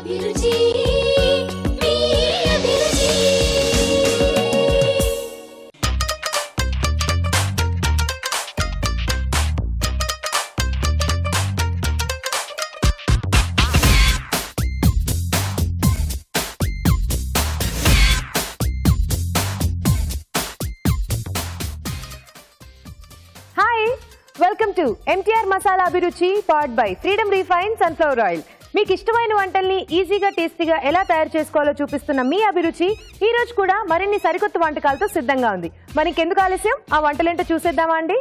అభిరుచి మీ అభిరుచి. Welcome to MTR masala అభిరుచి powered by Freedom refine sunflower oil. మీకు ఇష్టమైన వంటల్ని ఈజీగా టేస్టీగా ఎలా తయారు చేసుకోవాలో చూపిస్తున్న మీ అభిరుచి ఈ రోజు కూడా మరిన్ని సరికొత్త వంటకాలతో సిద్ధంగా ఉంది. మనకి ఎందుకు ఆలస్యం, ఆ వంటలేంటో చూసేద్దామా అండి?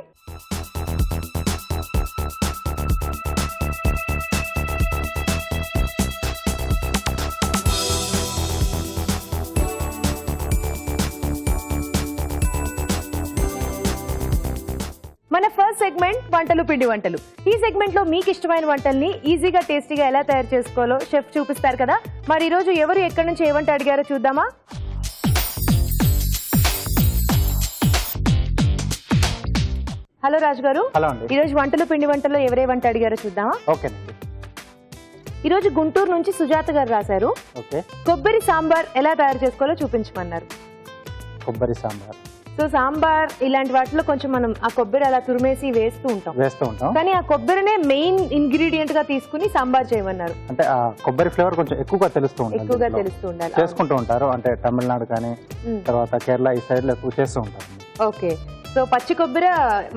మన ఫస్ట్ సెగ్మెంట్ వంటలు పిండి వంటలు. ఈ సెగ్మెంట్ లో మీకు ఇష్టమైన వంటల్ని ఈజీగా టేస్టీగా ఎలా తయారు చేసుకోవాలో షెఫ్ చూపిస్తారు కదా. మరి ఈ రోజు ఎవరు ఎక్కడి నుంచి ఏ వంట అడిగారో చూద్దామా? హలో రాజు గారు. ఈ రోజు వంటలు పిండి వంటల్లో ఎవరే వంట అడిగారో చూద్దామా? ఈ రోజు గుంటూరు నుంచి సుజాత గారు రాశారు. కొబ్బరి సాంబార్ ఎలా తయారు చేసుకోవాలో చూపించమన్నారు. కొబ్బరి సాంబార్. సో సాంబార్ ఇలాంటి వాటిలో కొంచెం మనం ఆ కొబ్బరి అలా తురిమేసి వేస్తూ ఉంటాం, కానీ ఆ కొబ్బరినే మెయిన్ ఇంగ్రీడియంట్ గా తీసుకుని సాంబార్ చేయమన్నారు. అంటే ఆ కొబ్బరి ఫ్లేవర్ కొంచెం ఎక్కువగా తెలుస్తూ ఉండాలి. చేసుకుంటూ ఉంటారు, అంటే తమిళనాడు కానీ తర్వాత కేరళ ఈ సైడ్ లో ఎక్కువ చేస్తూ ఉంటారు. ఓకే, సో పచ్చి కొబ్బరి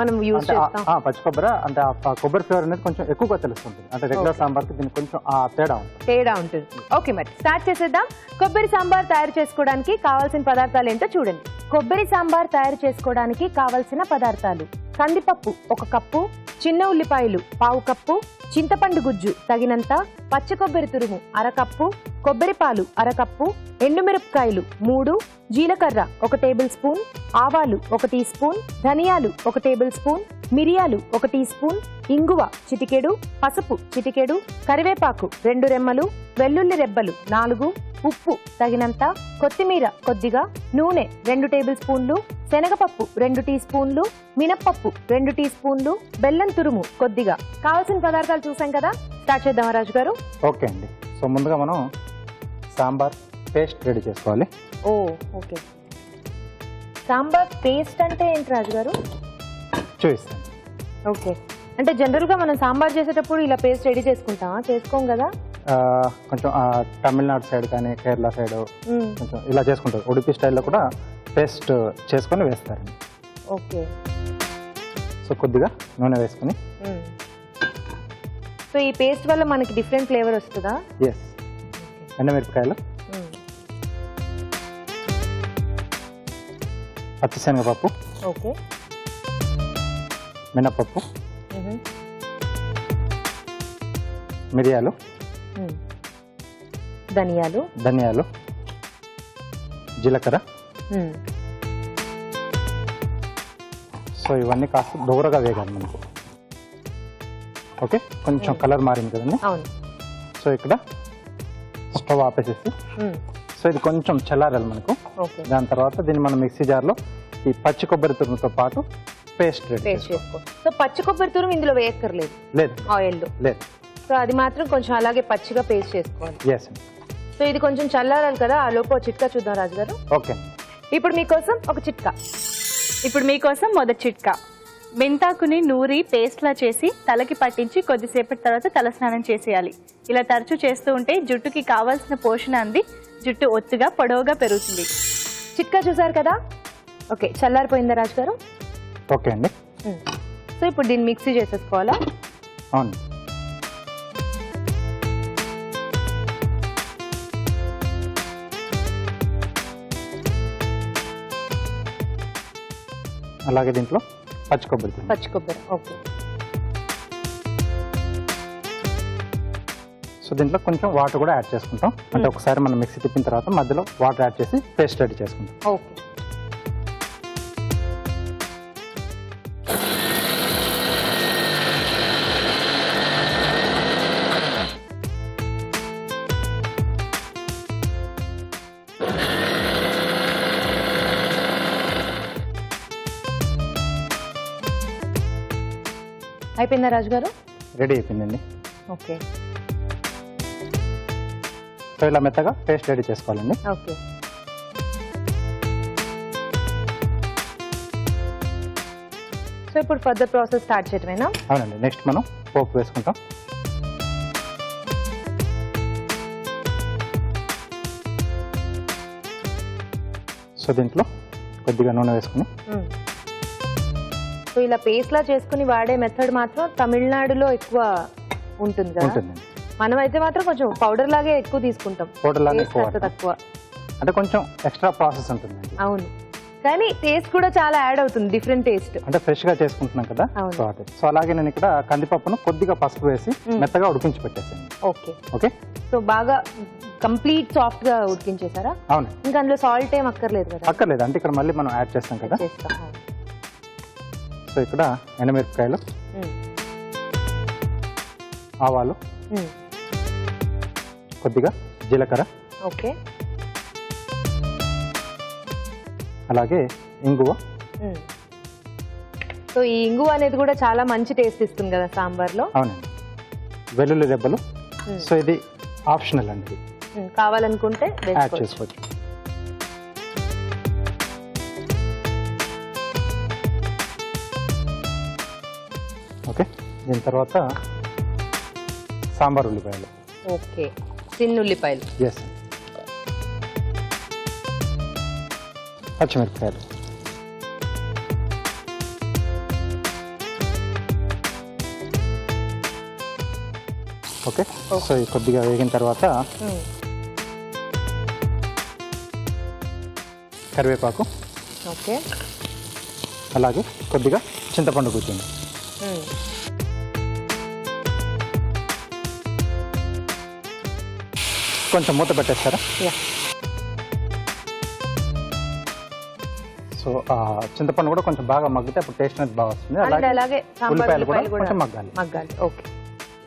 మనం యూజ్ చేస్తాం. పచ్చి కొబ్బరి అంటే ఆ కొబ్బరి ఫ్లేవర్ అనేది కొంచెం ఎక్కువగా తెలుస్తుంటుంది. అంటే రెగ్యులర్ సాంబార్ కి దీనికి కొంచెం ఆ తేడా ఉంటుంది. ఓకే, మరి స్టార్ట్ చేసేద్దాం. కొబ్బరి సాంబార్ తయారు చేసుకోవడానికి కావాల్సిన పదార్థాలు ఏంటో చూడండి. కొబ్బరి సాంబార్ తయారు చేసుకోవడానికి కావలసిన పదార్థాలు: కందిపప్పు 1 కప్పు, చిన్న ఉల్లిపాయలు 1/2 కప్పు, చింతపండు గుజ్జు తగినంత, పచ్చి కొబ్బరి తురుము 1/2 కప్పు, కొబ్బరి పాలు 1/2 కప్పు, ఎండుమిరపకాయలు 3, జీలకర్ర 1 టేబుల్ స్పూన్, ఆవాలు 1 టీ స్పూన్, ధనియాలు 1 టేబుల్ స్పూన్, మిరియాలు 1 టీ స్పూన్, ఇంగువ చిటికెడు, పసుపు చిటికెడు, కరివేపాకు 2 రెమ్మలు, వెల్లుల్లి రెబ్బలు 4, ఉప్పు తగినంత, కొత్తిమీర కొద్దిగా, నూనె 2 టేబుల్ స్పూన్లు, శనగపప్పు 2 టీ స్పూన్లు, మినప్పప్పు 2 టీ స్పూన్లు, బెల్లం తురుము కొద్దిగా. కావాల్సిన పదార్థాలు చూసాం కదా, స్టార్ట్ చేద్దామా రాజు గారు? ఓకే అండి. సో ముందుగా మనం సాంబార్ పేస్ట్ రెడీ చేసుకోవాలి. ఓకే. సాంబార్ పేస్ట్ అంటే ఏంటి రాజు గారు? చూపిస్తాను. ఓకే, అంటే జనరల్ గా మనం సాంబార్ చేసేటప్పుడు ఇలా పేస్ట్ రెడీ చేసుకుంటామా? చేసుకోం కదా. కొంచెం తమిళనాడు సైడ్ కానీ కేరళ సైడ్ కొంచెం ఇలా చేసుకుంటారు. ఉడిపి స్టైల్లో కూడా పేస్ట్ చేసుకొని వేస్తారండి. ఓకే, సో కొద్దిగా నూనె వేసుకుని. సో ఈ పేస్ట్ వల్ల మనకి డిఫరెంట్ ఫ్లేవర్ వస్తుందా? ఎస్. ఎండుమిరపకాయలు, పచ్చిశనగపప్పు, ఓకే, మినపప్పు, మిరియాలు, ధనియాలు, జీలకర్ర. సో ఇవన్నీ కాస్త దూరగా వేగాలి మనకు. ఓకే, కొంచెం కలర్ మారింది కదండి. సో ఇక్కడ స్టవ్ ఆపేసేసి, సో ఇది కొంచెం చల్లారాలి మనకు. దాని తర్వాత దీన్ని మనం మిక్సీ జార్లో ఈ పచ్చి కొబ్బరి తురుముతో పాటు పేస్ట్ రెడీ చేసుకో. సో పచ్చి కొబ్బరి తురుము ఇందులో వేయక్కర్లేదు? లేదు, ఆయిల్లో లేదు. సో అది మాత్రం కొంచెం అలాగే పచ్చిగా పేస్ట్ చేసుకోవాలి. ఎస్. సో ఇది కొంచెం చల్లారాలి కదా, ఆ లోపు చిట్కా చూద్దాం రాజు గారు. ఓకే. ఇప్పుడు మీకోసం ఒక చిట్కా. మొదటి చిట్కా: మెంతాకుని నూరి పేస్ట్లా చేసి తలకి పట్టించి కొద్దిసేపటి తర్వాత తలస్నానం చేసేయాలి. ఇలా తరచూ చేస్తూ ఉంటే జుట్టుకి కావాల్సిన పోషణ అంది జుట్టు ఒత్తుగా పొడవుగా పెరుగుతుంది. చిట్కా చూసారు కదా. ఓకే, చల్లారిపోయిందా రాజు గారు? ఓకే అండి. సో ఇప్పుడు దీన్ని మిక్సీ చేసేసుకోవాలా? అవును. అలాగే దీంట్లో పచ్చి కొబ్బరి. ఓకే. సో దీంట్లో కొంచెం వాటర్ కూడా యాడ్ చేసుకుంటాం. అంటే ఒకసారి మనం మిక్సీ తిప్పిన తర్వాత మధ్యలో వాటర్ యాడ్ చేసి పేస్ట్ రెడీ చేసుకుంటాం. ఓకే. అయిపోయిందా రాజు గారు? రెడీ అయిపోయిందండి. ఓకే. ఇలా మెత్తగా పేస్ట్ రెడీ చేసుకోవాలండి. ఓకే. సో ఇప్పుడు ఫర్దర్ ప్రాసెస్ స్టార్ట్ చేయటమేనా? అవునండి. నెక్స్ట్ మనం పోపు వేసుకుంటాం. సో దీంట్లో కొద్దిగా నూనె వేసుకుని, సో ఇలా పేస్ట్ లా చేసుకుని వాడే మెథడ్ మాత్రం తమిళనాడులో ఎక్కువ ఉంటుంది కదా. ఉంటుందండి. మనం అయితే మాత్రం కొంచెం పౌడర్ లాగే ఎక్కువ తీసుకుంటాం. పౌడర్ లాగా Taste ఎక్కువ అంత తక్కువ. అంటే కొంచెం ఎక్స్ట్రా ప్రాసెస్ ఉంటుందండి. అవును, కానీ టేస్ట్ కూడా చాలా యాడ్ అవుతుంది, డిఫరెంట్ టేస్ట్. అంటే ఫ్రెష్ గా చేసుకుంటున్నాం కదా. అవును. సో అదే. సో అలాగే నేను ఇక్కడ కందిపప్పును కొద్దిగా పసుపు వేసి మెత్తగా ఉడికించి పెట్టేసాను. ఓకే. ఓకే. సో బాగా కంప్లీట్ సాఫ్ట్ గా ఉడికించేసారా? అవును. ఇంకా అందులో సాల్ట్ ఏం అక్కర్లేదు కదా? అక్కర్లేదు, అంటే ఇక్కడ మళ్ళీ మనం యాడ్ చేస్తాం కదా. చేస్తాం. సో ఇక్కడ ఎండుమిరపకాయలు, ఆవాలు, కొద్దిగా జీలకర్ర, ఓకే. అలాగే ఇంగువ. సో ఈ ఇంగువ అనేది కూడా చాలా మంచి టేస్ట్ ఇస్తుంది కదా సాంబార్లో. అవునండి. వెల్లుల్లి రెబ్బలు. సో ఇది ఆప్షనల్ అండి, కావాలనుకుంటే యాడ్ చేసుకోవచ్చు. ఓకే. దీని తర్వాత సాంబార్ ఉల్లిపాయలు. ఓకే. చిన్న ఉల్లిపాయలు. ఎస్. పచ్చిమిరపకాయలు. ఓకే. సో ఇది కొద్దిగా వేగిన తర్వాత కరివేపాకు, ఓకే. అలాగే కొద్దిగా చింతపండు గుజ్జుంది. కొంచెం మూత పెట్టేస్తారా? సో చింతపండు కూడా కొంచెం బాగా మగ్గితే అప్పుడు టేస్ట్ అనేది బాగా వస్తుంది. అలాగే ఉల్లిపాయలు కూడా కొంచెం మగ్గాలి. ఓకే.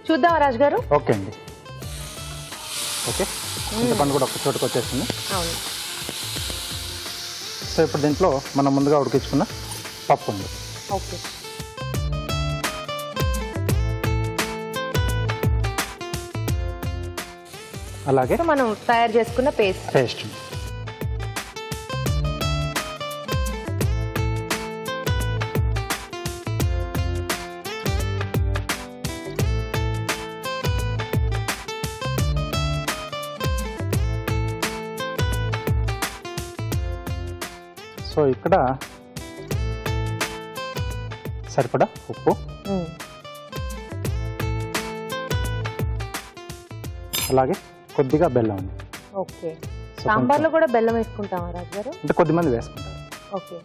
చూద్దాం రాజు గారు. ఓకే అండి. ఓకే. చింతపండు కూడా ఒక చోటుకు వచ్చేస్తుంది. అవును. సో ఇప్పుడు దీంట్లో మనం ముందుగా ఉడికించుకున్న పప్పు ఉంది. ఓకే. అలాగే మనం తయారు చేసుకున్న పేస్ట్. సో ఇక్కడ సరిపడా ఉప్పు, అలాగే కొద్దిగా బెల్లం ఉంది. ఓకే. సాంబార్లో కూడా బెల్లం వేసుకుంటామా రాజు గారు? అంటే కొద్దిమంది వేసుకుంటారు. ఓకే.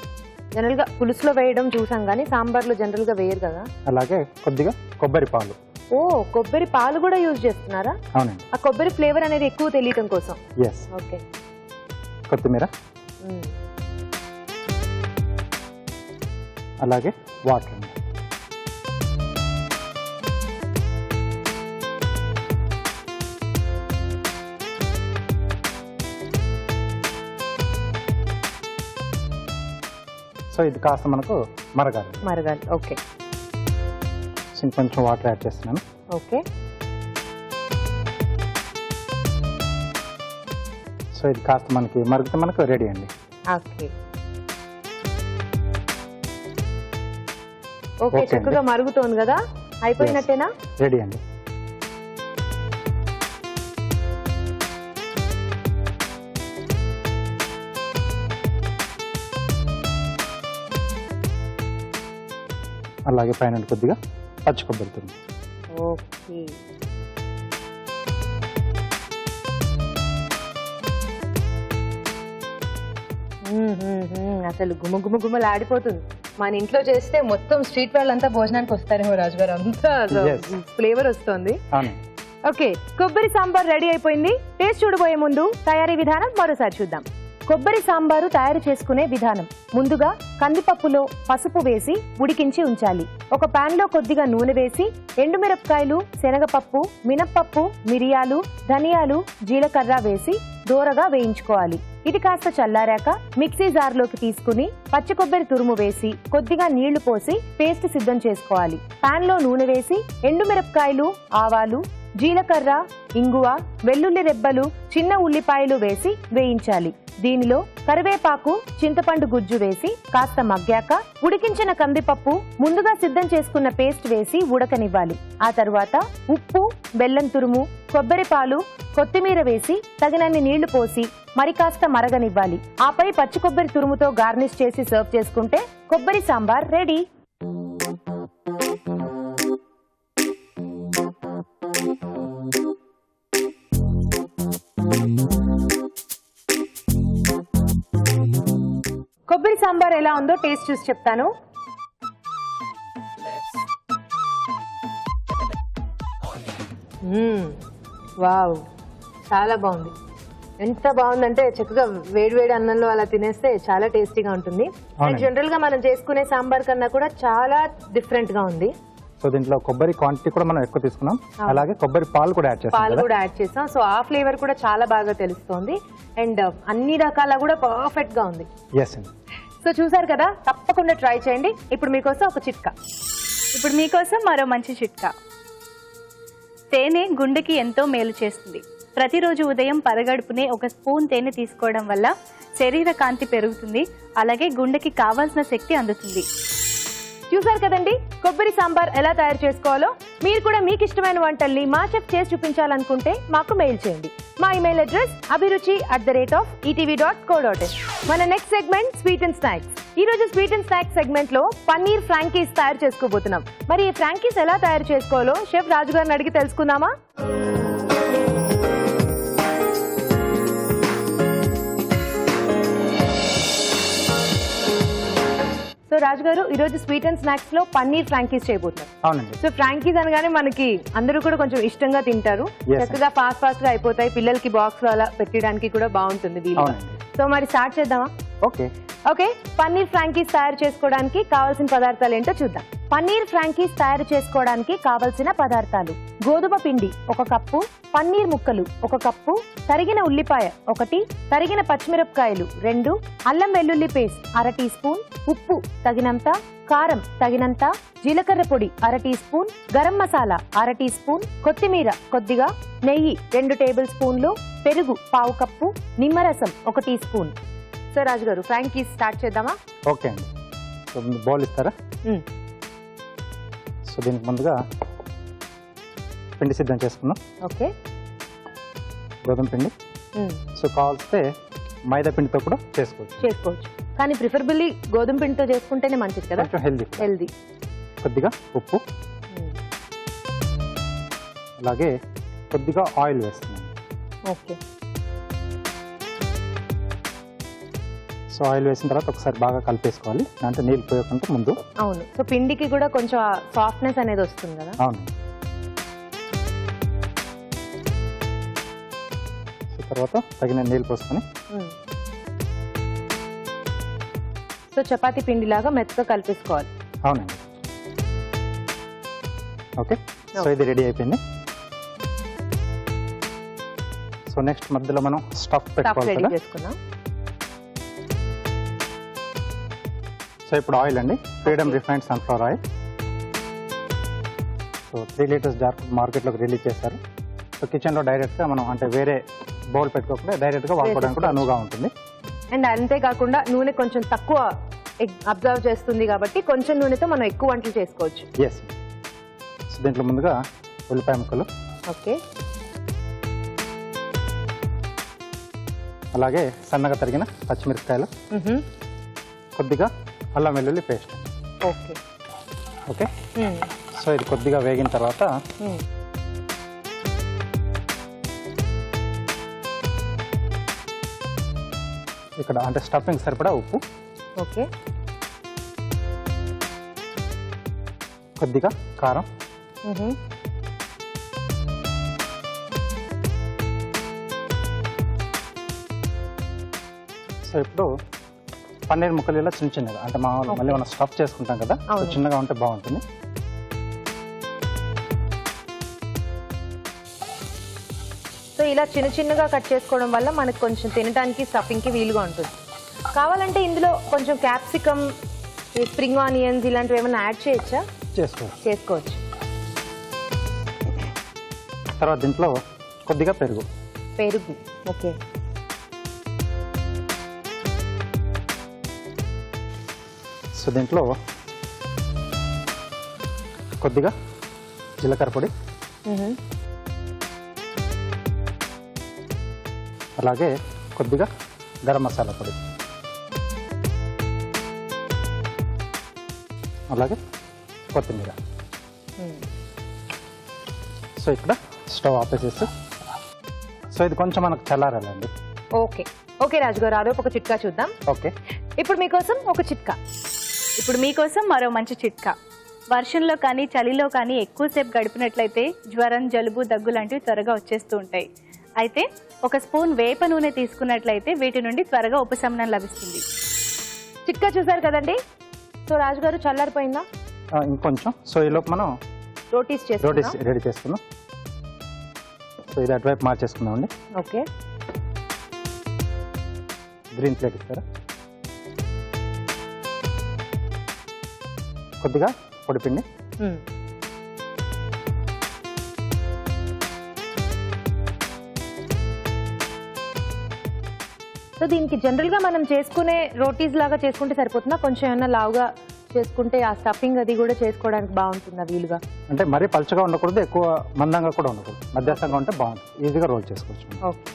జనరల్ గా పులుసులో వేయడం చూసాం కానీ సాంబార్లో జనరల్ గా వేయరు కదా. అలాగే కొద్దిగా కొబ్బరి పాలు. ఓ, కొబ్బరి పాలు కూడా యూజ్ చేస్తున్నారా? అవునండి. ఆ కొబ్బరి ఫ్లేవర్ అనేది ఎక్కువ తెలియటం కోసం. ఎస్. ఓకే. కొత్తిమీర, అలాగే వాటర్ అండి. సో ఇది కాస్త మనకు మరగాలి. ఓకే. కొంచెం వాటర్ యాడ్ చేస్తున్నాను. ఓకే. సో ఇది కాస్త మనకి మరిగితే మనకు రెడీ అండి. ఓకే. ఓకే. చక్కగా మరుగుతోంది కదా, అయిపోయినట్టేనా? రెడీ అండి. అలాగే పైన కొద్దిగా పచ్చి కొబ్బరి తురుము. ఓకే. అసలు గుమగుమలు ఆడిపోతుంది. మన ఇంట్లో చేస్తే మొత్తం స్ట్రీట్ వాళ్ళంతా భోజనానికి వస్తారేమో రాజు గారు, అంతా ఫ్లేవర్ వస్తుంది. ఓకే. కొబ్బరి సాంబార్ రెడీ అయిపోయింది. టేస్ట్ చూడబోయే ముందు తయారీ విధానం మరోసారి చూద్దాం. కొబ్బరి సాంబారు తయారు చేసుకునే విధానం. ముందుగా కందిపప్పులో పసుపు వేసి ఉడికించి ఉంచాలి. ఒక పాన్ లో కొద్దిగా నూనె వేసి ఎండుమిరపకాయలు, శనగపప్పు, మినప్పప్పు, మిరియాలు, ధనియాలు, జీలకర్ర వేసి దోరగా వేయించుకోవాలి. ఇది కాస్త చల్లారాక మిక్సీ జార్లోకి తీసుకుని పచ్చి కొబ్బరి తురుము వేసి కొద్దిగా నీళ్లు పోసి పేస్ట్ సిద్ధం చేసుకోవాలి. పాన్ లో నూనె వేసి ఎండుమిరపకాయలు, ఆవాలు, జీలకర్ర, ఇంగువ, వెల్లుల్లి రెబ్బలు, చిన్న ఉల్లిపాయలు వేసి వేయించాలి. దీనిలో కరివేపాకు, చింతపండు గుజ్జు వేసి కాస్త మగ్గాక ఉడికించిన కందిపప్పు, ముందుగా సిద్ధం చేసుకున్న పేస్ట్ వేసి ఉడకనివ్వాలి. ఆ తర్వాత ఉప్పు, బెల్లం తురుము, కొబ్బరి పాలు, కొత్తిమీర వేసి తగినన్ని నీళ్లు పోసి మరి కాస్త మరగనివ్వాలి. ఆపై పచ్చి కొబ్బరి తురుముతో గార్నిష్ చేసి సర్వ్ చేసుకుంటే కొబ్బరి సాంబార్ రెడీ. కొబ్బరి సాంబార్ ఎలా ఉందో టేస్ట్ చూసి చెప్తాను. వావ్, చాలా బాగుంది. ఎంత బాగుందంటే చక్కగా వేడివేడి అన్నంలో అలా తినేస్తే చాలా టేస్టీగా ఉంటుంది. అండ్ జనరల్ గా మనం చేసుకునే సాంబార్ కన్నా కూడా చాలా డిఫరెంట్ గా ఉంది. సో దీంట్లో కొబ్బరి క్వాంటిటీ కూడా మనం ఎక్కువ తీసుకున్నాం, అలాగే కొబ్బరి పాలు కూడా యాడ్ చేస్తాం. సో ఆ ఫ్లేవర్ కూడా చాలా బాగా తెలుస్తుంది. అండ్ అన్ని రకాల కూడా పర్ఫెక్ట్ గా ఉంది. సో చూసారు కదా, తప్పకుండా ట్రై చేయండి. ఇప్పుడు మీకోసం ఒక చిట్కా. ఇప్పుడు మీకోసం మరో మంచి చిట్కా. తేనె గుండెకి ఎంతో మేలు చేస్తుంది. ప్రతిరోజు ఉదయం పరగడుపునే ఒక స్పూన్ తేనె తీసుకోవడం వల్ల శరీర కాంతి పెరుగుతుంది, అలాగే గుండెకి కావాల్సిన శక్తి అందుతుంది. చూసారు కదండి కొబ్బరి సాంబార్ ఎలా తయారు చేసుకోవాలో. మీరు కూడా మీకు ఇష్టమైన వంటల్ని మా చెఫ్ చేసి చూపించాలనుకుంటే మాకు మెయిల్ చేయండి. మా ఇమెయిల్ అడ్రస్ abhiruchi@etv.co.in. మన next segment sweet and snacks. ఈ రోజు స్వీట్ అండ్ స్నాక్స్ సెగ్మెంట్ లో పన్నీర్ ఫ్రాంకీస్ తయారు చేసుకోబోతున్నాం. మరి ఈ ఫ్రాంకీస్ ఎలా తయారు చేసుకోవాలో షెఫ్ రాజు గారిని అడిగి తెలుసుకుందామా? సో రాజు గారు, ఈ రోజు స్వీట్ అండ్ స్నాక్స్ లో పన్నీర్ ఫ్రాంకీస్ చేయబోతున్నారు. అవునండి. సో ఫ్రాంకీస్ అనగానే మనకి అందరూ కూడా కొంచెం ఇష్టంగా తింటారు. చక్కగా ఫాస్ట్ గా అయిపోతాయి. పిల్లలకి బాక్స్ లో అలా పెట్టడానికి కూడా బాగుంటుంది. సో మరి స్టార్ట్ చేద్దామా? ఓకే, పన్నీర్ ఫ్రాంకీస్ తయారు చేసుకోవడానికి కావాల్సిన పదార్థాలు ఏంటో చూద్దాం. పన్నీర్ ఫ్రాంకీస్ తయారు చేసుకోవడానికి కావలసిన పదార్థాలు: గోధుమ పిండి 1 కప్పు, పన్నీర్ ముక్కలు 1 కప్పు, తరిగిన ఉల్లిపాయ 1, తరిగిన పచ్చిమిరపకాయలు 2, అల్లం వెల్లుల్లి పేస్ట్ 1/2 టీ స్పూన్, ఉప్పు తగినంత, కారం తగినంత, జీలకర్ర పొడి 1/2 teaspoon, garam masala 1/2 teaspoon, కొత్తిమీర కొద్దిగా, నెయ్యి 2 టేబుల్ స్పూన్లు, పెరుగు 1/2 కప్పు, నిమ్మరసం 1 టీ స్పూన్. సో రాజు గారు, ఫ్రాంకీస్ స్టార్ట్ చేద్దామా? ఓకే అండి. సో బౌల్ ఇస్తారా? సో దీనికి ముందుగా పిండి సిద్ధం చేసుకున్నాం. ఓకే, గోధుమ పిండి. సో కావాల్స్తే మైదా పిండితో కూడా చేసుకోవచ్చు, కానీ ప్రిఫరబుల్లీ గోధుమ పిండితో చేసుకుంటేనే మంచిది కదా, కొంచెం హెల్దీ. కొద్దిగా ఉప్పు, అలాగే కొద్దిగా ఆయిల్ వేస్తున్నాను. ఓకే, సో ఆయిల్ వేసిన తర్వాత ఒకసారి బాగా కలిపేసుకోవాలి, అంటే నీళ్ళు పోయకుండా ముందు. అవును, సో పిండికి కూడా కొంచెం సాఫ్ట్నెస్ అనేది వస్తుంది కదా. అవును. సో తర్వాత తగిన నీళ్ళు పోసుకొని, సో చపాతీ పిండిలాగా మెత్తగా కలిపేసుకోవాలి. అవునండి. ఓకే, సో ఇది రెడీ అయిపోయింది. సో నెక్స్ట్ మధ్యలో మనం స్టఫ్ పెట్టుకోవాలి కదా. సో ఇప్పుడు ఆయిల్ అండి, Freedom refined sunflower oil. So 3 litres jar మార్కెట్లోకి రిలీజ్ చేశారు. సో కిచెన్లో డైరెక్ట్గా మనం, అంటే వేరే బౌల్ పెట్టుకోకుండా డైరెక్ట్గా వాడుకోవడానికి కూడా అనువుగా ఉంటుంది. అండ్ అంతేకాకుండా నూనె కొంచెం తక్కువ అబ్జర్వ్ చేస్తుంది కాబట్టి కొంచెం నూనెతో మనం ఎక్కువ వంటలు చేసుకోవచ్చు. ఎస్. సో దీంట్లో ముందుగా ఉల్లిపాయ ముక్కలు, ఓకే, అలాగే సన్నగా తరిగిన పచ్చిమిరపకాయలు, కొద్దిగా అల్లం వెల్లుల్లి పేస్ట్. Okay okay. సో ఇది కొద్దిగా వేగిన తర్వాత ఇక్కడ అంటే స్టఫింగ్ సరిపడా ఉప్పు, ఓకే, కొద్దిగా కారం, సో ఇప్పుడు పన్నీర్ ముక్కలు ఇలా చిన్నగా, అంటే మళ్ళీ మనం స్టఫ్ చేసుకుంటాం కదా, సో చిన్నగా ఉంటే బాగుంటుంది. సో ఇలా చిన్నగా కట్ చేసుకోవడం వల్ల మనకు కొంచెం తినడానికి స్టఫింగ్కి వీలుగా ఉంటుంది. కావాలంటే ఇందులో కొంచెం క్యాప్సికమ్, స్ప్రింగ్ ఆనియన్స్ ఇలాంటివి ఏమైనా యాడ్ చేయొచ్చా? చేసుకోవచ్చు. తర్వాత దీంట్లో కొద్దిగా పెరుగు. ఓకే. సో దీంట్లో కొద్దిగా జీలకర్ర పొడి, అలాగే కొద్దిగా గరం మసాలా పొడి, అలాగే కొత్తిమీర. సో ఇక్కడ స్టవ్ ఆపేసేసి సో ఇది కొంచెం మనకు చల్లారాలండి. ఓకే ఓకే రాజుగారు, ఆలోపు ఒక చిట్కా చూద్దాం. ఓకే, ఇప్పుడు మీకోసం ఒక చిట్కా. ఇప్పుడు మీకోసం మరో మంచి చిట్కా. వర్షంలో కానీ చలిలో కానీ ఎక్కువసేపు గడిపినట్లయితే జ్వరం, జలుబు, దగ్గు లాంటివి త్వరగా వచ్చేస్తూ ఉంటాయి. అయితే ఒక స్పూన్ వేప నూనె తీసుకున్నట్లయితే వీటి నుండి త్వరగా ఉపశమనం లభిస్తుంది. చిట్కా చూసారు కదండి. సో రాజుగారు చల్లారిపోయిందా? ఇంకొంచెం. సో ఈలోపు మనం రోటీస్ రెడీ చేసుకుందాం. సో ఇది అటువైపు మార్చేసుకుందామండి. ఓకే. గ్రీన్ ప్లేట్ ఇస్తారా? కొద్దిగా పొడిపిండి, సో దీనికి జనరల్ గా మనం చేసుకునే రోటీస్ లాగా చేసుకుంటే సరిపోతుందా? కొంచెం ఏమన్నా లావుగా చేసుకుంటే ఆ స్టఫింగ్ అది కూడా చేసుకోవడానికి బాగుంటుందా వీలుగా? అంటే మరీ పలుచగా ఉండకూడదు, ఎక్కువ మందంగా కూడా ఉండకూడదు, మధ్యస్థంగా ఉంటే బాగుంటుంది, ఈజీగా రోల్ చేసుకోవచ్చు. ఓకే.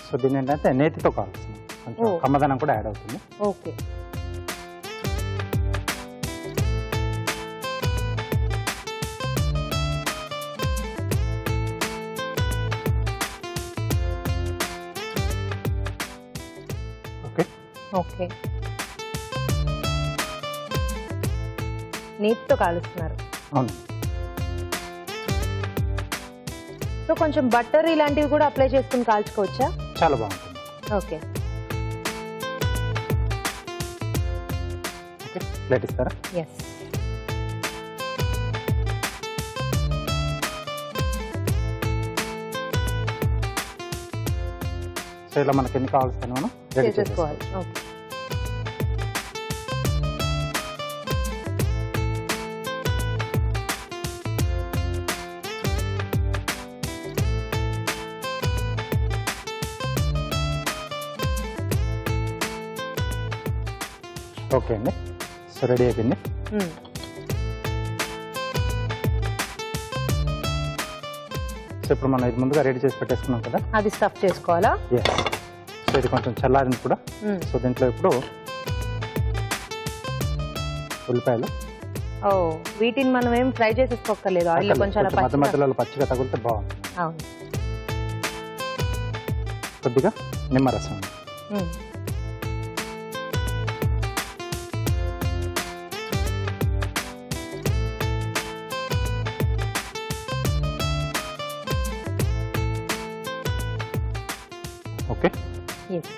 సో దీన్ని ఏంటంటే నేతితో కావాల్సింది, కొంచెం కమ్మదనం కూడా యాడ్ అవుతుంది. ఓకే. ఓకే ఓకే, నేతితో కాలుస్తున్నారు. అవును. సో కొంచెం బట్టర్ ఇలాంటివి కూడా అప్లై చేసుకుని కాల్చుకోవచ్చా? చాలా బాగుంటుంది. ఓకే. ఓకే, ప్లేట్ ఇస్తారా? ఎస్. సో ఇలా మనకి ఎన్ని కావాల్సిన మనం రెడీ చేసుకోవాలి. చేసుకోవాలి. ఓకే. ఓకే అండి, సో రెడీ అయిపోయింది. సో ఇప్పుడు మనం ఇది ముందుగా రెడీ చేసి పెట్టేసుకున్నాం కదా, అది స్టఫ్ చేసుకోవాలా? ఎస్. సో ఇది కొంచెం చల్లారింది కూడా. సో దీంట్లో ఇప్పుడు ఉల్లిపాయలు, ఓ వీటిని మనం ఏం ఫ్రై చేసేసుకోక్కర్లేదు, ఆయిల్ కొంచెం అలా మధ్య మధ్యలో పచ్చిగా తగిలితే బాగుంటుంది. అవును. కొద్దిగా నిమ్మరసం, okay. Yes.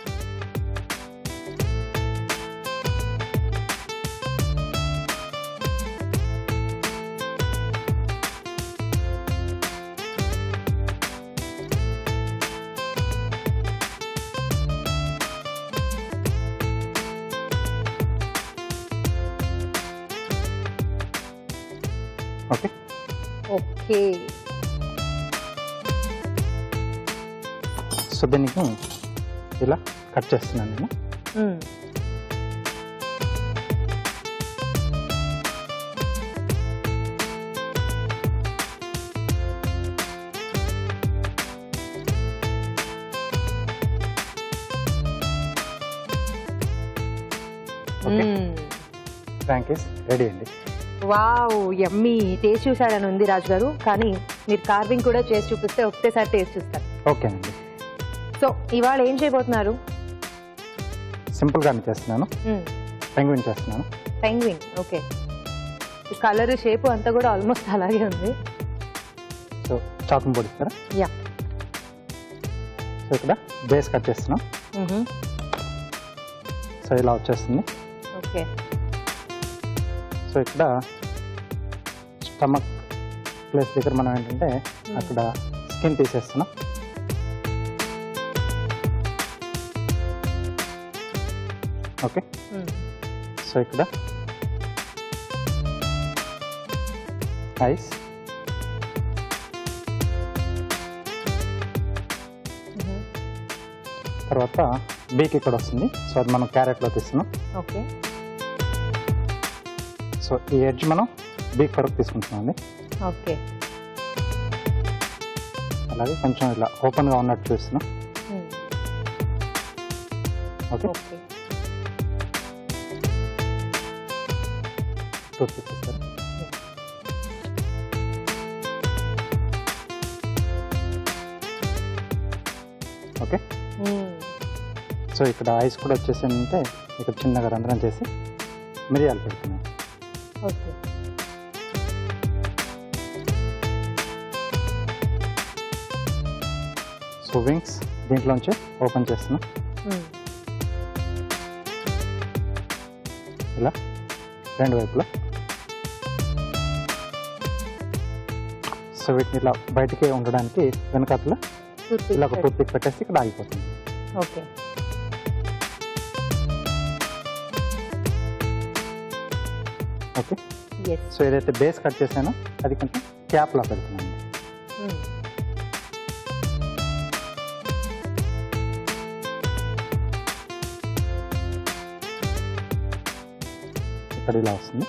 Okay okay. So దీనికి ఇలా కట్ చేస్తున్నాను నేను. ఓకే, ఫ్రాంకీస్ రెడీ అండి. Wow, yummy. టేస్ట్ చూసాడని ఉంది రాజు గారు, కానీ మీరు కార్వింగ్ కూడా చేసి చూపిస్తే ఒకటేసారి టేస్ట్ చూస్తారు. ఓకేనండి. సో ఇవాళ ఏం చేయబోతున్నారు? సింపుల్గానే చేస్తున్నాను, పెంగ్విన్ చేస్తున్నాను. పెంగ్విన్. ఓకే. కలర్ షేప్ అంతా కూడా ఆల్మోస్ట్ అలాగే ఉంది. సో చాకుని పొడిస్తారా? యా. సో ఇక్కడ బేస్ కట్ చేస్తున్నాం. సో ఇలా వచ్చేస్తుంది. ఓకే. సో ఇక్కడ స్టమక్ ప్లేస్ దగ్గర మనం ఏంటంటే అక్కడ స్కిన్ తీసేస్తున్నాం. ఓకే. సో ఇక్కడ ఐస్, తర్వాత బీక్ ఇక్కడ వస్తుంది. సో అది మనం క్యారెట్లో తీస్తున్నాం. ఓకే. సో ఈ ఎడ్జ్ మనం బీక్ వరకు తీసుకుంటున్నాం అండి. ఓకే. అలాగే కొంచెం ఇలా ఓపెన్గా ఉన్నట్టు చూస్తున్నాం. ఓకే. ఓకే. టూత్ పిక్ ఇస్తారు. ఓకే. సో ఇక్కడ ఐస్ కూడా వచ్చేసిందంటే ఇక్కడ చిన్నగా రంధ్రం చేసి మిరియాలు పెడుతున్నాం. ఓకే. సో వింగ్స్ దీంట్లోంచి ఓపెన్ చేస్తున్నాం. ఇలా రెండు వైపులా. సో వీటిని ఇలా బయటికి ఉండడానికి వెనకాతలో ఇలా ఒక టూత్ పిక్ పెట్టేసి ఇక్కడ ఆగిపోతుంది. ఓకే. ఓకే. సో ఏదైతే బేస్ కట్ చేశానో అది కొంచెం క్యాప్లా పెడుతున్నాను. ఇక్కడ ఇలా వస్తుంది.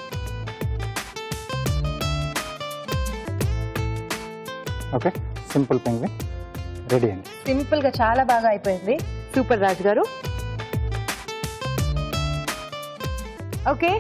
ఓకే. సింపుల్ పెంగ్విన్ రెడీ అండి. సింపుల్ గా చాలా బాగా అయిపోయింది. సూపర్ రాజు గారు. ఓకే,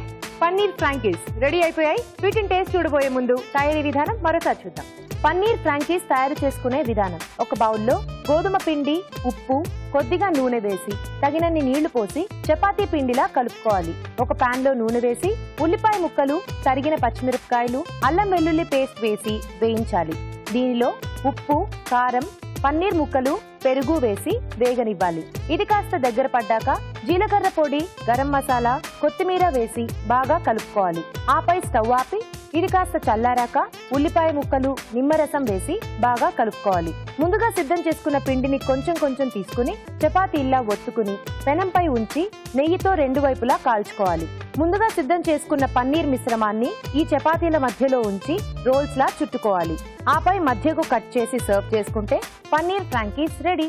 పన్నీర్ ఫ్రాంకీస్ రెడీ అయిపోయాయి. వీటిని టేస్ట్ చూడబోయే ముందు తయారీ విధానం మరోసారి చూద్దాం. పన్నీర్ ఫ్రాంకీస్ తయారు చేసుకునే విధానం: ఒక బౌల్లో గోధుమ పిండి, ఉప్పు, కొద్దిగా నూనె వేసి తగినన్ని నీళ్లు పోసి చపాతీ పిండిలా కలుపుకోవాలి. ఒక పాన్ లో నూనె వేసి ఉల్లిపాయ ముక్కలు, తరిగిన పచ్చిమిరపకాయలు, అల్లం వెల్లుల్లి పేస్ట్ వేసి వేయించాలి. దీనిలో ఉప్పు, కారం, పన్నీర్ ముక్కలు, పెరుగు వేసి వేగనివ్వాలి. ఇది కాస్త దగ్గర పడ్డాక జీలకర్ర పొడి, గరం మసాలా, కొత్తిమీర వేసి బాగా కలుపుకోవాలి. ఆపై స్టవ్ ఆపి ఇది కాస్త చల్లారాక ఉల్లిపాయ ముక్కలు, నిమ్మరసం వేసి బాగా కలుపుకోవాలి. ముందుగా సిద్ధం చేసుకున్న పిండిని కొంచెం కొంచెం తీసుకుని చపాతీల్లా ఒత్తుకుని పెనంపై ఉంచి నెయ్యితో రెండు వైపులా కాల్చుకోవాలి. ముందుగా సిద్ధం చేసుకున్న పన్నీర్ మిశ్రమాన్ని ఈ చపాతీల మధ్యలో ఉంచి రోల్స్ లా చుట్టుకోవాలి. ఆపై మధ్యకు కట్ చేసి సర్వ్ చేసుకుంటే paneer frankies ready.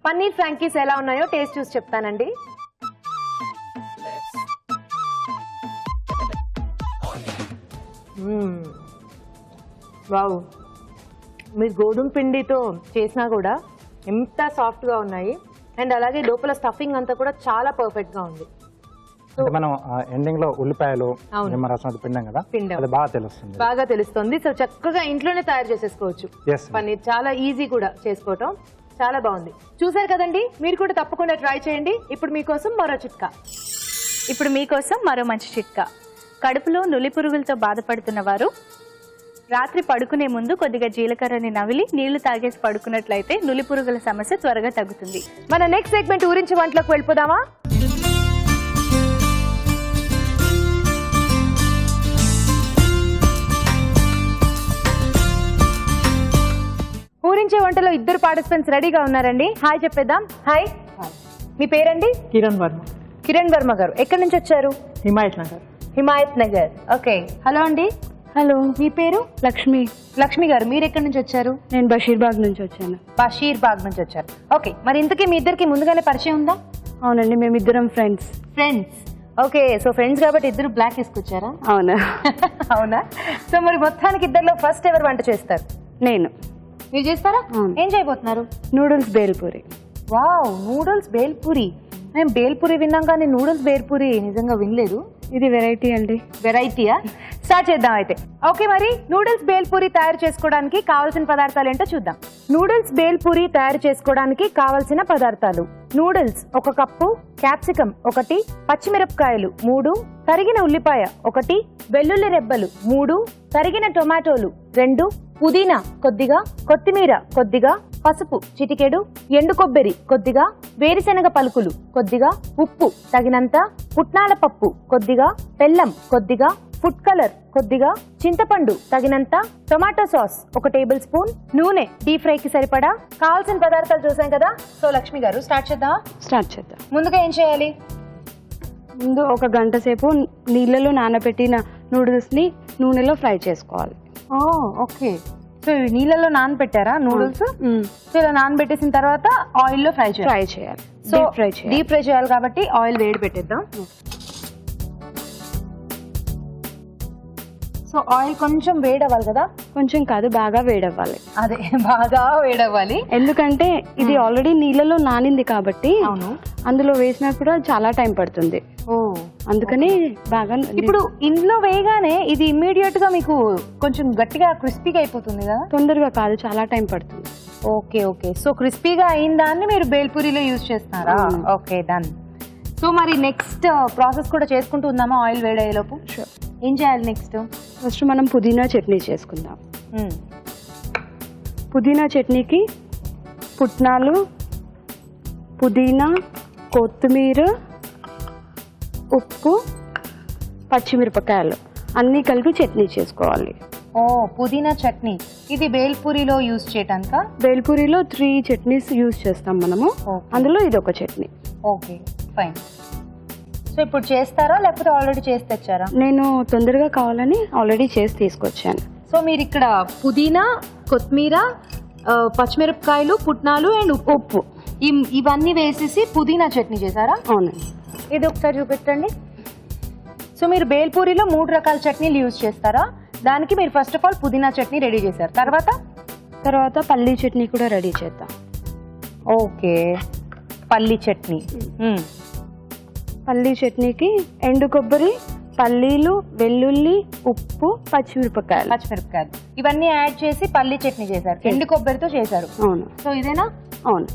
Paneer frankies ఎలా ఉన్నాయో టేస్ట్ చూసి చెప్తానండి. వావ్, మీరు గోధుమ పిండితో చేసినా కూడా ఎంత సాఫ్ట్గా ఉన్నాయి. అండ్ అలాగే లోపల స్టఫింగ్ అంతా కూడా చాలా పర్ఫెక్ట్గా ఉంది. అంటే మనం ఎండింగ్ లో ఉల్లిపాయలు, నిమ్మరసం పిండాం కదా, అది బాగా తెలుస్తుంది. సో చక్కగా ఇంట్లోనే తయారు చేసేసుకోవచ్చు పన్నీర్. చాలా ఈజీ కూడా చేసుకోవటం. చాలా బాగుంది. చూసారు కదండి, మీరు కూడా తప్పకుండా ట్రై చేయండి. ఇప్పుడు మీకోసం మరో మంచి చిట్కా. కడుపులో నులి పురుగులతో బాధపడుతున్న వారు రాత్రి పడుకునే ముందు కొద్దిగా జీలకర్రని నవిలి నీళ్లు తాగేసి పడుకున్నట్లయితే నులి పురుగుల సమస్య త్వరగా తగ్గుతుంది. మన నెక్స్ట్ సెగ్మెంట్ ఊరించి వంటలోకి వెళ్ళిపోదామా? ఊరించే వంటలో ఇద్దరు పార్టిసిపెంట్స్ రెడీగా ఉన్నారండి. హాయ్ చెప్పేద్దాం. హాయ్, మీ పేరండి? కిరణ్ వర్మ. కిరణ్ వర్మ గారు ఎక్కడి నుంచి వచ్చారు? హిమాయత్ నగర్. ఓకే. హలో అండి. హలో, మీ పేరు? లక్ష్మి. లక్ష్మి గారు మీరు ఎక్కడి నుంచి వచ్చారు? నేను బషీర్బాగ్ నుంచి వచ్చాను. బషీర్బాగ్ నుంచి వచ్చారు. ఓకే, మరి ఇంతకీ మీ ఇద్దరికి ముందుగానే పరిచయం ఉందా? అవునండి, మేమిద్దరం ఫ్రెండ్స్. ఓకే, సో ఫ్రెండ్స్ కాబట్టి ఇద్దరు బ్లాక్ తీసుకొచ్చారా? అవునా? అవునా. సో మరి మొత్తానికి ఇద్దరిలో ఫస్ట్ ఎవరు వంట చేస్తారు? నేను. మీరు చేస్తారా? ఏం చేయబోతున్నారు? Noodles bhelpuri. Wow, noodles bhelpuri. మేము బేల్పూరి విన్నాం కానీ నూడిల్స్ బేల్పూరి నిజంగా వినలేదు. ఇది వెరైటీ అండి. వెరైటీయా? స్టార్ట్ చేద్దాం అయితే. ఓకే, మరి నూడిల్స్ బేల్పూరి తయారు చేసుకోవడానికి కావాల్సిన పదార్థాలు ఏంటో చూద్దాం. నూడిల్స్ బేల్పూరి తయారు చేసుకోవడానికి కావాల్సిన పదార్థాలు: నూడిల్స్ 1 కప్పు, క్యాప్సికం 1, పచ్చిమిరపకాయలు 3, తరిగిన ఉల్లిపాయ 1, వెల్లుల్లి రెబ్బలు 3, తరిగిన టొమాటోలు 2, పుదీనా కొద్దిగా, కొత్తిమీర కొద్దిగా, పసుపు చిటికెడు, ఎండు కొబ్బరి కొద్దిగా, వేరుశెనగ పలుకులు కొద్దిగా, ఉప్పు తగినంత, పుట్నాల పప్పు కొద్దిగా, బెల్లం కొద్దిగా, ఫుడ్ కలర్ కొద్దిగా, చింతపండు తగినంత, టొమాటో సాస్ 1 టేబుల్ స్పూన్, నూనె డీప్ ఫ్రై కి సరిపడా. కావాల్సిన పదార్థాలు చూసాం కదా. సో లక్ష్మి గారు స్టార్ట్ చేద్దాం. స్టార్ట్ చేద్దాం. ముందుగా ఏం చేయాలి? ముందు 1 గంట సేపు నీళ్ళలో నానబెట్టిన నూడిల్స్ని నూనెలో ఫ్రై చేసుకోవాలి. ఓకే. సో ఇవి నీళ్ళలో నానబెట్టారా నూడిల్స్? సో ఇలా నానబెట్టేసిన తర్వాత ఆయిల్లో ఫ్రై చేయాలి. సో డీప్ ఫ్రై చేయాలి కాబట్టి ఆయిల్ వేడి పెట్టేద్దాం. సో ఆయిల్ కొంచెం వేడవ్వాలి కదా? కొంచెం కాదు, బాగా వేడవ్వాలి. అదే బాగా వేడవ్వాలి. ఎందుకంటే ఇది ఆల్రెడీ నీళ్ళలో నానింది కాబట్టి అవును, అందులో వేసినా కూడా చాలా టైం పడుతుంది. అందుకని బాగా ఇప్పుడు ఇందులో వేయగానే ఇది ఇమ్మీడియట్ గా మీకు కొంచెం గట్టిగా క్రిస్పీగా అయిపోతుంది కదా? తొందరగా కాదు, చాలా టైం పడుతుంది. Okay okay. సో క్రిస్పీగా అయిన దాన్ని మీరు బేల్పూరిలో యూజ్ చేస్తున్నారా? Okay done. సో మరి నెక్స్ట్ ప్రాసెస్ కూడా చేసుకుంటూ ఉందామా ఆయిల్ వేడయ్యేలోపు? ఏం చేయాలి నెక్స్ట్? ఫస్ట్ మనం పుదీనా చట్నీ చేసుకుందాం. పుదీనా చట్నీకి పుట్నాలు, పుదీనా, కొత్తిమీర, ఉప్పు, పచ్చిమిరపకాయలు అన్నీ కలిపి చట్నీ చేసుకోవాలి. పుదీనా చట్నీ ఇది బేల్పూరిలో యూజ్ చేయటానికా? బేల్పూరిలో 3 చట్నీస్ యూజ్ చేస్తాం మనము. అందులో ఇది ఒక చట్నీ. Okay fine. సో ఇప్పుడు చేస్తారా లేకపోతే ఆల్రెడీ చేసి తెచ్చారా? నేను తొందరగా కావాలని ఆల్రెడీ చేసి తీసుకొచ్చాను. సో మీరు ఇక్కడ పుదీనా, కొత్తిమీర, పచ్చిమిరపకాయలు, పుట్నాలు అండ్ ఉప్పు ఇవన్నీ వేసేసి పుదీనా చట్నీ చేశారా? అవునండి. ఇది ఒకసారి చూపించండి. సో మీరు బేల్పూరిలో 3 రకాల చట్నీలు యూజ్ చేస్తారా? దానికి మీరు ఫస్ట్ ఆఫ్ ఆల్ పుదీనా చట్నీ రెడీ చేశారు. తర్వాత పల్లీ చట్నీ కూడా రెడీ చేద్దాం. ఓకే, పల్లీ చట్నీ. పల్లీ చట్నీకి ఎండు కొబ్బరి, పల్లీలు, వెల్లుల్లి, ఉప్పు, పచ్చిమిరపకాయలు ఇవన్నీ యాడ్ చేసి పల్లీ చట్నీ చేశారు. ఎండు కొబ్బరితో చేశారు. అవును. సో ఇదేనా? అవును.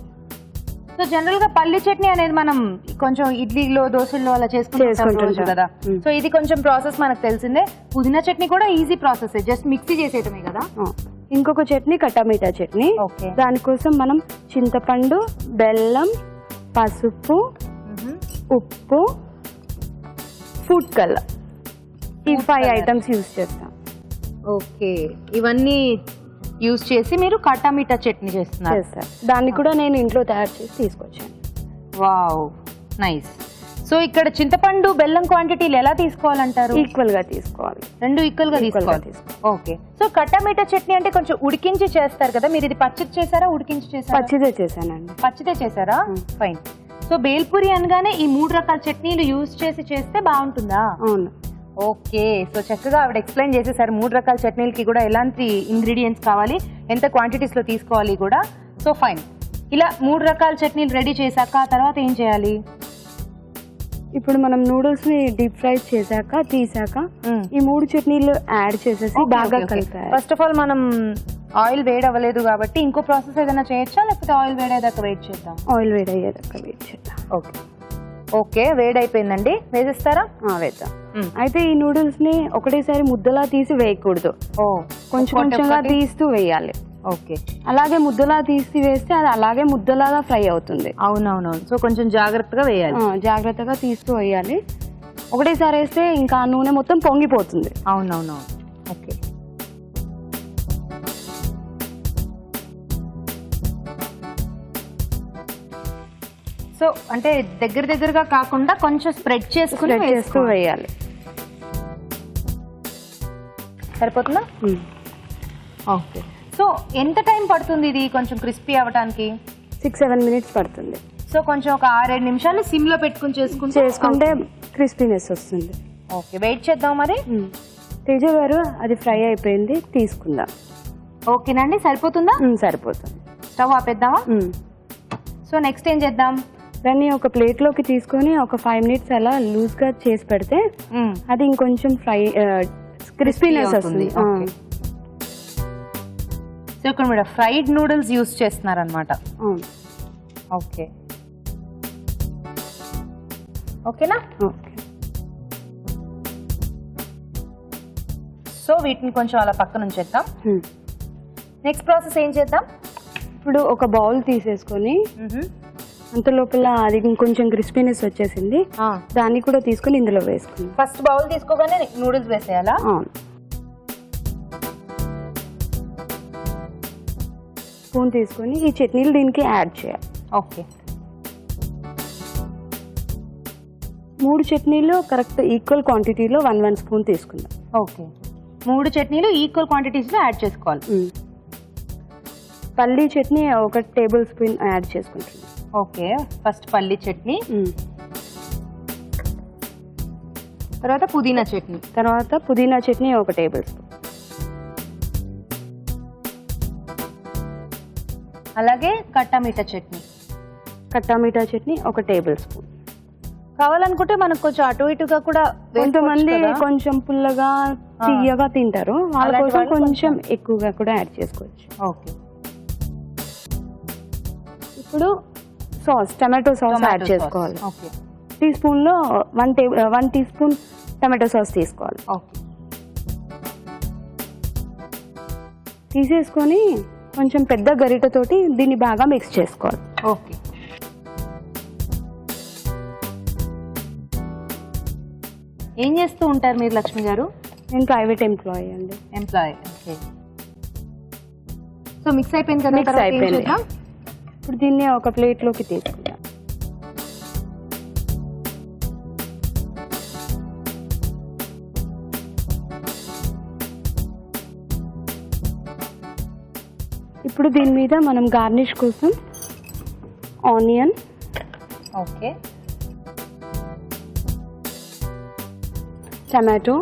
సో జనరల్ గా పల్లీ చట్నీ అనేది మనం కొంచెం ఇడ్లీలో, దోశల్లో అలా చేసుకుంటాం కదా. సో ఇది కొంచెం ప్రాసెస్ మనకు తెలిసిందే. పుదీనా చట్నీ కూడా ఈజీ ప్రాసెస్, జస్ట్ మిక్సీ చేసేయటమే కదా. ఇంకొక చట్నీ కటామిటా చట్నీ. దానికోసం మనం చింతపండు, బెల్లం, పసుపు, ఉప్పు, ఫుడ్ కలర్ ఈ 5 ఐటమ్స్ యూజ్ చేస్తాం. ఓకే, ఇవన్నీ యూజ్ చేసి మీరు కటామిటా చట్నీ చేస్తున్నారు. దాన్ని కూడా నేను ఇంట్లో తయారు చేసి తీసుకొచ్చాను. Wow, nice. సో ఇక్కడ చింతపండు, బెల్లం క్వాంటిటీలు ఎలా తీసుకోవాలంటారు? ఈక్వల్ గా తీసుకోవాలి. 2 ఈక్వల్ గా తీసుకోవాలి. ఓకే. సో కటామిటా చట్నీ అంటే కొంచెం ఉడికించి చేస్తారు కదా, మీరు ఇది పచ్చిది చేశారా ఉడికించి చేశారా? పచ్చిదే చేశానండి. పచ్చిదే చేశారా? ఫైన్. సో బేల్పూరి అనగానే ఈ 3 రకాల చట్నీలు యూజ్ చేసి చేస్తే బాగుంటుందా? అవును. ఓకే. సో చక్కగా ఆవిడ ఎక్స్ప్లెయిన్ చేసేసారు 3 రకాల చట్నీలకి కూడా ఎలాంటి ఇంగ్రీడియంట్స్ కావాలి, ఎంత క్వాంటిటీస్ లో తీసుకోవాలి కూడా. So fine. ఇలా 3 రకాల చట్నీలు రెడీ చేశాక తర్వాత ఏం చేయాలి? ఇప్పుడు మనం నూడిల్స్ ని డీప్ ఫ్రై చేశాక తీసాక ఈ 3 చట్నీలు యాడ్ చేసేసి బాగా కలిపాలి. ఫస్ట్ ఆఫ్ ఆల్ మనం ఆయిల్ వేడి అవ్వలేదు కాబట్టి ఇంకో ప్రాసెస్ ఏదైనా చేయొచ్చా లేకపోతే ఆయిల్ వేడేదాకా వెయిట్ చేద్దాం? ఆయిల్ వేడయ్యేదాకా వెయిట్ చేద్దాం. ఓకే ఓకే, వేడైపోయిందండి. వేసేస్తారా? వేద్దాం. అయితే ఈ నూడిల్స్ ని ఒకటేసారి ముద్దలా తీసి వేయకూడదు. కొంచెం కొంచెంగా తీస్తూ వేయాలి. ఓకే. అలాగే ముద్దలా తీసి వేస్తే అది అలాగే ముద్దలాగా ఫ్రై అవుతుంది. అవునవునవును. సో కొంచెం జాగ్రత్తగా వేయాలి. జాగ్రత్తగా తీస్తూ వేయాలి. ఒకటేసారి వేస్తే ఇంకా నూనె మొత్తం పొంగిపోతుంది. అవునవునవును. ఓకే. సో అంటే దగ్గరగా కాకుండా కొంచెం స్ప్రెడ్ చేసుకుని వేస్తూ వేయాలి. సరిపోతుందా? ఓకే. సో ఎంత టైం పడుతుంది ఇది కొంచెం క్రిస్పీ అవ్వడానికి? 6-7 మినిట్స్ పడుతుంది. సో కొంచెం ఒక 6-7 నిమిషాలు సిమ్ లో పెట్టుకుని చేసుకుంటే క్రిస్పీనెస్ వస్తుంది. ఓకే, వెయిట్ చేద్దాం మరి. తేజ గారు, అది ఫ్రై అయిపోయింది, తీసుకుందాం. ఓకేనండి, సరిపోతుందా? సరిపోతుంది. స్టవ్ ఆపేద్దామా? సో నెక్స్ట్ ఏం చేద్దాం? దాన్ని ఒక ప్లేట్ లోకి తీసుకొని ఒక 5 మినిట్స్ అలా లూజ్ గా చేసి పెడితే అది ఇంకొంచెం ఫ్రై క్రిస్పీనెస్ వస్తుంది. సో ఇక్కడ మీరు ఫ్రైడ్ నూడిల్స్ యూస్ చేస్తున్నారనమాట. ఓకే ఓకేనా? ఓకే. సో వీటిని కొంచెం అలా పక్కన ఉంచేద్దాం. నెక్స్ట్ ప్రాసెస్ ఏం చేద్దాం? ఇప్పుడు ఒక బౌల్ తీసేసుకొని అంత లోపల అది ఇంకొంచెం క్రిస్పీనెస్ వచ్చేసింది. దాన్ని కూడా తీసుకుని ఇందులో వేసుకున్నాం. ఫస్ట్ బౌల్ తీసుకోగానే నూడిల్స్ వేసేయాలా? అవును. స్పూన్ తీసుకొని ఈ చట్నీలు దీనికి యాడ్ చేయాలి. ఓకే. 3 చట్నీలు కరెక్ట్ ఈక్వల్ క్వాంటిటీలో 1 స్పూన్ తీసుకుందాం. ఓకే. 3 చట్నీలు ఈక్వల్ క్వాంటిటీస్లో యాడ్ చేసుకోవాలి. పల్లీ చట్నీ 1 టేబుల్ స్పూన్ యాడ్ చేసుకుంటున్నాం. ఓకే. ఫస్ట్ పల్లీ చట్నీ, తర్వాత పుదీనా చట్నీ, తర్వాత పుదీనా చట్నీ 1 టేబుల్ స్పూన్, అలాగే కట్టామీఠా చట్నీ. Khatta meetha chutney 1 tablespoon. కావాలనుకుంటే మనకు కొంచెం అటు ఇటుగా కూడా కొంతమంది కొంచెం పుల్లగా తీయగా తింటారు, వాళ్ళ కోసం కొంచెం ఎక్కువగా కూడా యాడ్ చేసుకోవచ్చు. ఓకే. ఇప్పుడు సాస్, టమాటో సాస్ యాడ్ చేసుకోవాలి. ఓకే. టీ స్పూన్లో 1 టీ స్పూన్ టమాటో సాస్ తీసుకోవాలి. ఓకే. తీసేసుకొని కొంచెం పెద్ద గరిటెతోటి దీన్ని బాగా మిక్స్ చేసుకోవాలి. ఓకే. ఏం చేస్తూ ఉంటారు మీరు లక్ష్మి గారు? నేను ప్రైవేట్ ఎంప్లాయీ అండి. ఎంప్లాయీ. ఓకే. సో మిక్స్ అయిపోయింది కదా? మిక్స్ అయిపోయింది. ఇప్పుడు దీన్ని ఒక ప్లేట్లోకి తీసుకుందాం. ఇప్పుడు దీని మీద మనం గార్నిష్ కోసం onion, okay, tomato,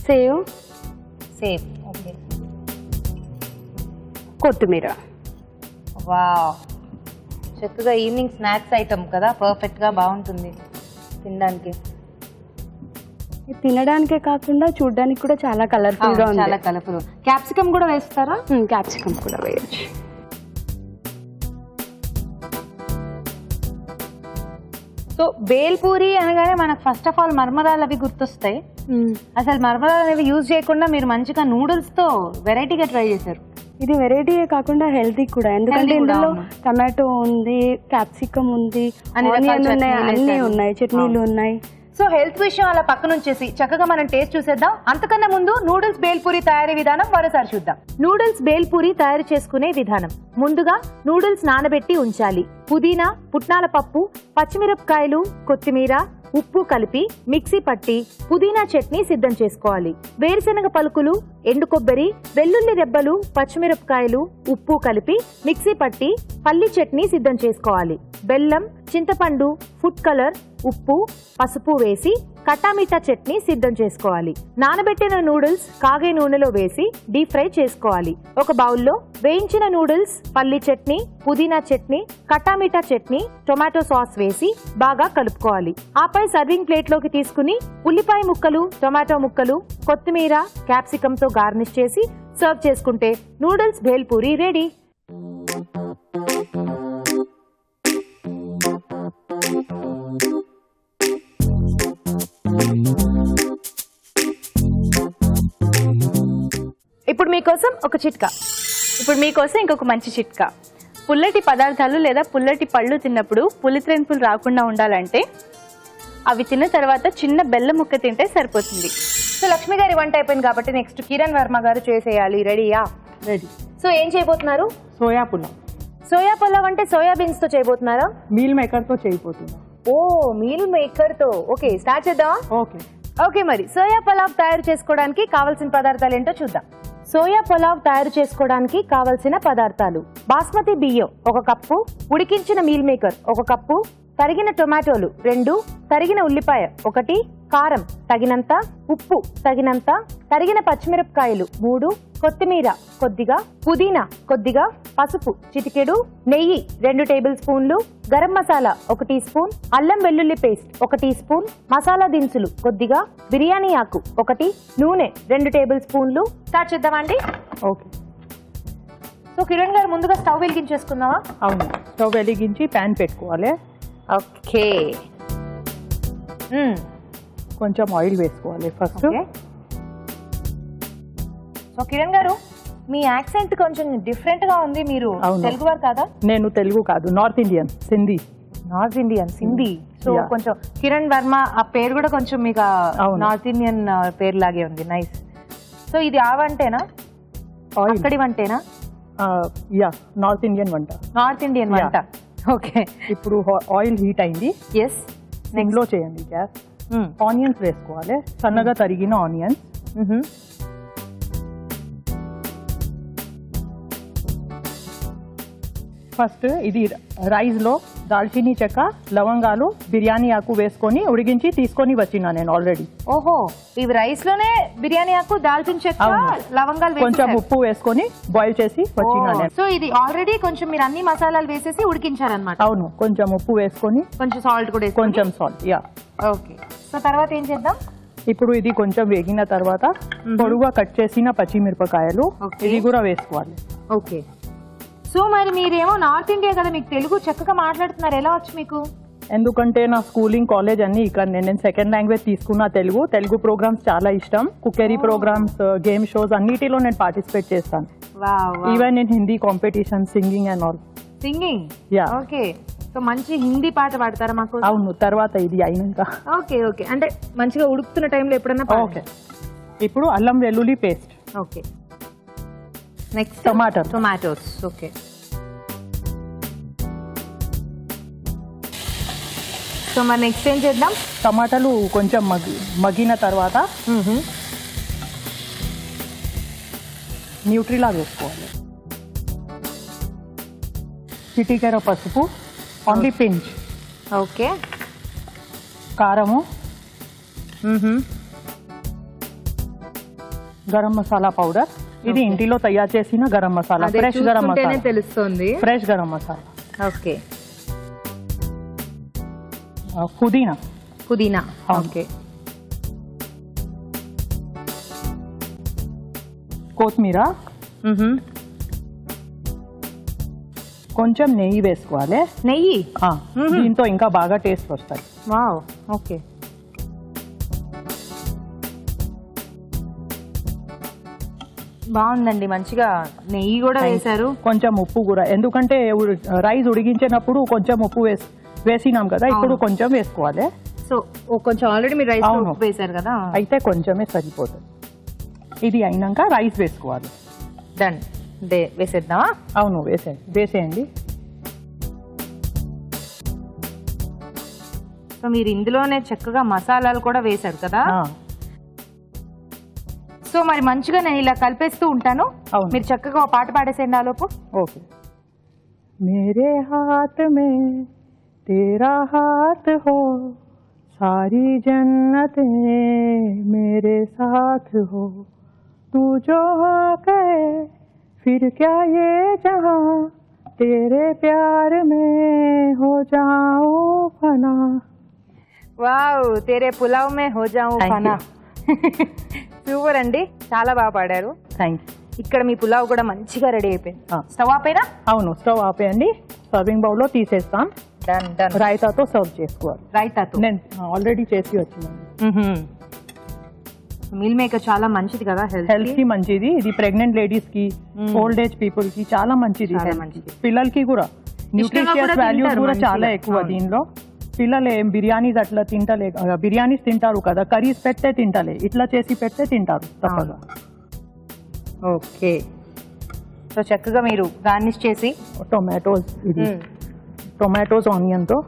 save, okay, కొత్తిమీర. వావ్, చక్కగా ఈవినింగ్ స్నాక్స్ ఐటమ్ కదా, పర్ఫెక్ట్ గా బాగుంటుంది తినడానికి. తినడానికే కాకుండా చూడడానికి కూడా చాలా కలర్ఫుల్ గా ఉంది. చాలా కలర్ఫుల్. క్యాప్సికమ్ కూడా వేస్తారా? క్యాప్సికమ్ కూడా వేయచ్చు. సో బేల్పూరి అనగానే మనకు ఫస్ట్ ఆఫ్ ఆల్ మర్మరాలు అవి గుర్తొస్తాయి. అసలు మర్మరాలు అనేవి యూజ్ చేయకుండా మీరు మంచిగా నూడిల్స్ తో వెరైటీగా ట్రై చేశారు. ఇది వెరైటీయే కాకుండా హెల్తీ కూడా, ఎందుకంటే ఇందులో టమాటో ఉంది, క్యాప్సికమ్ ఉంది, ఆనియన్ ఉన్నాయి, అన్నీ ఉన్నాయి, చట్నీలు ఉన్నాయి. సో హెల్త్ విషయం అలా పక్కన ఉంచేసి చక్కగా మనం టేస్ట్ చూసేద్దాం. అంతకన్నా ముందు నూడిల్స్ బేల్పూరి తయారీ విధానం మరోసారి చూద్దాం. నూడిల్స్ బేల్పూరి తయారు చేసుకునే విధానం. ముందుగా నూడిల్స్ నానబెట్టి ఉంచాలి. పుదీనా, పుట్నాల పప్పు, పచ్చిమిరపకాయలు, కొత్తిమీర, ఉప్పు కలిపి మిక్సీ పట్టి పుదీనా చట్నీ సిద్ధం చేసుకోవాలి. వేరుశనగ పలుకులు, ఎండు కొబ్బరి, వెల్లుల్లి రెబ్బలు, పచ్చిమిరపకాయలు, ఉప్పు కలిపి మిక్సీ పట్టి పల్లి చట్నీ సిద్ధం చేసుకోవాలి. బెల్లం, చింతపండు, ఫుడ్ కలర్, ఉప్పు, పసుపు వేసి కటామిఠా చట్నీ సిద్ధం చేసుకోవాలి. నానబెట్టిన నూడిల్స్ కాగే నూనెలో వేసి డీప్ ఫ్రై చేసుకోవాలి. ఒక బౌల్లో వేయించిన నూడిల్స్, పల్లి చట్నీ, పుదీనా చట్నీ, కటామిఠా చట్నీ, టొమాటో సాస్ వేసి బాగా కలుపుకోవాలి. ఆపై సర్వింగ్ ప్లేట్ లోకి తీసుకుని ఉల్లిపాయ ముక్కలు, టొమాటో ముక్కలు, కొత్తిమీర, క్యాప్సికమ్ తో గార్నిష్ చేసి సర్వ్ చేసుకుంటే నూడిల్స్ భేల్పూరి రెడీ. ఇప్పుడు మీకోసం ఒక చిట్కా. ఇప్పుడు మీకోసం ఇంకొక మంచి చిట్కా. పుల్లటి పదార్థాలు లేదా పుల్లటి పళ్ళు తిన్నప్పుడు పులిత్రెన్పులు రాకుండా ఉండాలంటే అవి తిన్న తర్వాత చిన్న బెల్లం ముక్క తింటే సరిపోతుంది. సో లక్ష్మి గారి వంట అయిపోయింది కాబట్టి నెక్స్ట్ కిరణ్ వర్మ గారు చేసేయాలి. రెడీయా? రెడీ. సో ఏం చేయబోతున్నారు? సోయా పులావ్. సోయా పులావ్ అంటే సోయాబీన్స్ తో చేయబోతున్నారా? మీల్ మేకర్ తో చేయబోతున్నా. ఓ, మీల్ మేకర్ తో. ఓకే, స్టార్ట్ చేద్దామా? ఓకే. ఓకే, మరి సోయా పులావ్ తయారు చేసుకోవడానికి కావాల్సిన పదార్థాలు ఏంటో చూద్దాం. సోయా పులావ్ తయారు చేసుకోవడానికి కావలసిన పదార్థాలు: బాస్మతి బియ్యం 1 కప్పు, ఉడికించిన మీల్ మేకర్ 1 కప్పు, తరిగిన టొమాటోలు 2, తరిగిన ఉల్లిపాయ 1, కారం తగినంత, ఉప్పు తగినంత, తరిగిన పచ్చిమిరపకాయలు 3, కొత్తిమీర కొద్దిగా, పుదీనా కొద్దిగా, పసుపు చిటికెడు, నెయ్యి 2 టేబుల్ స్పూన్లు, గరం మసాలా 1 టీ స్పూన్, అల్లం వెల్లుల్లి పేస్ట్ 1 టీ స్పూన్, మసాలా దినుసులు కొద్దిగా, బిర్యానీ ఆకు 1, నూనె 2 టేబుల్ స్పూన్లు. స్టార్ట్ చేద్దామండి. ఓకే. సో కిరణ్ గారు ముందుగా స్టవ్ వెలిగించేసుకుందామా? అవును, స్టవ్ వెలిగించి ప్యాన్ పెట్టుకోవాలి. ఓకే. కొంచెం ఆయిల్ వేసుకోవాలి ఫస్ట్. సో కిరణ్ గారు, మీ యాక్సెంట్ కొంచెం డిఫరెంట్ గా ఉంది. మీరు అవును. తెలుగు వారు కదా? నేను తెలుగు కాదు, north Indian, Sindhi. North Indian, Sindhi. So Yeah. కొంచెం కిరణ్ వర్మ ఆ పేరు కూడా కొంచెం మీకు అవును. నార్త్ ఇండియన్ పేరు లాగే ఉంది. నైస్. సో ఇది ఆ వంటేనా? ఆయిల్. అక్కడి వంటేనా? యా, నార్త్ ఇండియన్ వంట. North Indian Yeah. వంట. ఓకే. ఇప్పుడు ఆయిల్ హీట్ అయింది. ఎస్. సిమ్లో చేయండి గ్యాస్. ఆనియన్స్ వేసుకోవాలి, సన్నగా తరిగిన ఆనియన్స్. ఫస్ట్ ఇది రైస్ లో దాల్చిని చెక్క, లవంగాలు, బిర్యానీ ఆకు వేసుకొని ఉడికించి తీసుకొని వచ్చిన నేను ఆల్రెడీ. ఓహో, ఇవి రైస్ లోనే బిర్యానీ ఆకు, దాల్చిన చెక్క, అవును. లవంగాలు కొంచెం ఉప్పు వేసుకొని బాయిల్ చేసి వచ్చిన నేను. సో ఇది ఆల్రెడీ కొంచెం మీరు అన్ని మసాలాలు వేసేసి ఉడికించారనమాట. అవును, కొంచెం ఉప్పు వేసుకొని కొంచెం సాల్ట్ కూడా వేసుకోండి. కొంచెం సాల్ట్. యా. ఓకే. సో తర్వాత ఏం చేద్దాం? ఇప్పుడు ఇది కొంచెం వేగిన తర్వాత పొడుగా కట్ చేసిన పచ్చిమిరపకాయలు Okay. ఇది కూడా వేసుకోవాలి. ఓకే. సో మరి మీరేమో నార్త్ ఇండియా కదా, మీకు తెలుగు చక్కగా మాట్లాడుతున్నారు. ఎలా వచ్చు మీకు? ఎందుకంటే నా స్కూలింగ్, కాలేజ్ అన్ని ఇక్కడ. నేను సెకండ్ లాంగ్వేజ్ తీసుకున్న తెలుగు ప్రోగ్రామ్స్ చాలా ఇష్టం. కుక్కరీ ప్రోగ్రామ్స్, గేమ్ షోస్ అన్నిటిలో నేను పార్టిసిపేట్ చేస్తాను. Even in Hindi competition, singing and all. Singing? Yeah. Okay. So మంచి హిందీ పాట పాడతారా మాకు? అవును, తర్వాత ఇది అయినాక. Okay okay. అంటే మంచిగా ఉడుకుతున్న టైంలో ఎప్పుడన్నా పాడండి. ఓకే. ఇప్పుడు అల్లం వెల్లుల్లి paste. Okay. Next tomatoes. Okay. So మరి నెక్స్ట్ ఏం చేద్దాం? టమాటాలు కొంచెం మగ్గిన తర్వాత న్యూట్రిలా వేసుకోవాలి. చిటికెర పసుపు, ఓన్లీ పించ్. ఓకే. కారము, గరం మసాలా పౌడర్. ఇది ఇంటిలో తయారు చేసిన గరం మసాలా, ఫ్రెష్ గరం మసాలా. తెలుస్తుంది. ఫ్రెష్ గరం మసాలా. ఓకే. పుదీనా. ఓకే. కొత్తిమీర, కొంచెం నెయ్యి వేసుకోవాలి. నెయ్యి? దీంతో ఇంకా బాగా టేస్ట్ వస్తాయి. వావ్. ఓకే. బాగుందండి, మంచిగా నెయ్యి కూడా వేశారు. కొంచెం ఉప్పు కూడా, ఎందుకంటే రైస్ ఉడికించినప్పుడు కొంచెం ఉప్పు వేసినాం కదా, ఇప్పుడు కొంచెం వేసుకోవాలి. సో కొంచెం ఆల్రెడీ మీరు రైస్ అవును. వేశారు కదా, అయితే కొంచెమే సరిపోతుంది. ఇది అయినాక రైస్ వేసుకోవాలి. డన్. వేసేద్దామా? అవును, వేసేయండి. సో మీరు ఇందులోనే చక్కగా మసాలాలు కూడా వేశారు కదా. సో మరి మంచిగా నేను ఇలా కలిపేస్తూ ఉంటాను. అవును. మీరు చక్కగా ఒక పాట పాడేసేయండి ఆలోపు. ఓకే. మేరే హాత్ మే तेरा हाथ हो, सारी जन्नतें मेरे साथ हो, तू जो कहे फिर क्या ये जहां, तेरे प्यार में हो जाऊं फना. వావ్, तेरे पुलाव में हो जाऊं Thank फना. you. సూపర్ అండి, చాలా బాగా పాడారు. Thank you. ఇక్కడ మీ పులావ్ కూడా మంచిగా రెడీ అయిపోయింది. స్టవ్ ఆపేనా? అవును, స్టవ్ ఆపేయండి. సర్వింగ్ బౌల్లో తీసేస్తాం. Done done. రైతాతో సర్వ్ చేసుకోవాలి. రైతాతో నేను ఆల్రెడీ చేసి వచ్చినాను. మీల్ మేకర్ చాలా మంచిది కదా, హెల్త్ కి మంచిది. ఇది ప్రెగ్నెంట్ లేడీస్ కి, ఓల్డ్ ఏజ్ పీపుల్ కి చాలా మంచిది. చాలా మంచిది. పిల్లలకి కూడా న్యూట్రిషియస్ వాల్యూస్ కూడా చాలా ఎక్కువ దీనిలో. పిల్లలు ఏం బిర్యానీస్ అట్లా తింటలే, బిర్యానీస్ తింటారు కదా, కర్రీస్ పెడితే తింటలే, ఇట్లా చేసి పెడితే తింటారు తప్పగా. ఓకే. సో చక్కగా మీరు గార్నిష్ చేసి టొమాటోస్, ఇది టొమాటోస్ ఆనియన్ తో.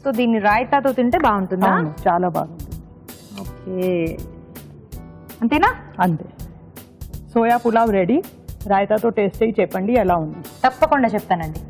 సో దీన్ని రాయితాతో తింటే బాగుంటుందా? చాలా బాగుంటుంది. ఓకే, అంతేనా? అంతే. Soya pulao ready. రాయితాతో టేస్ట్ చేసి చెప్పండి ఎలా ఉంది. తప్పకుండా చెప్తానండి.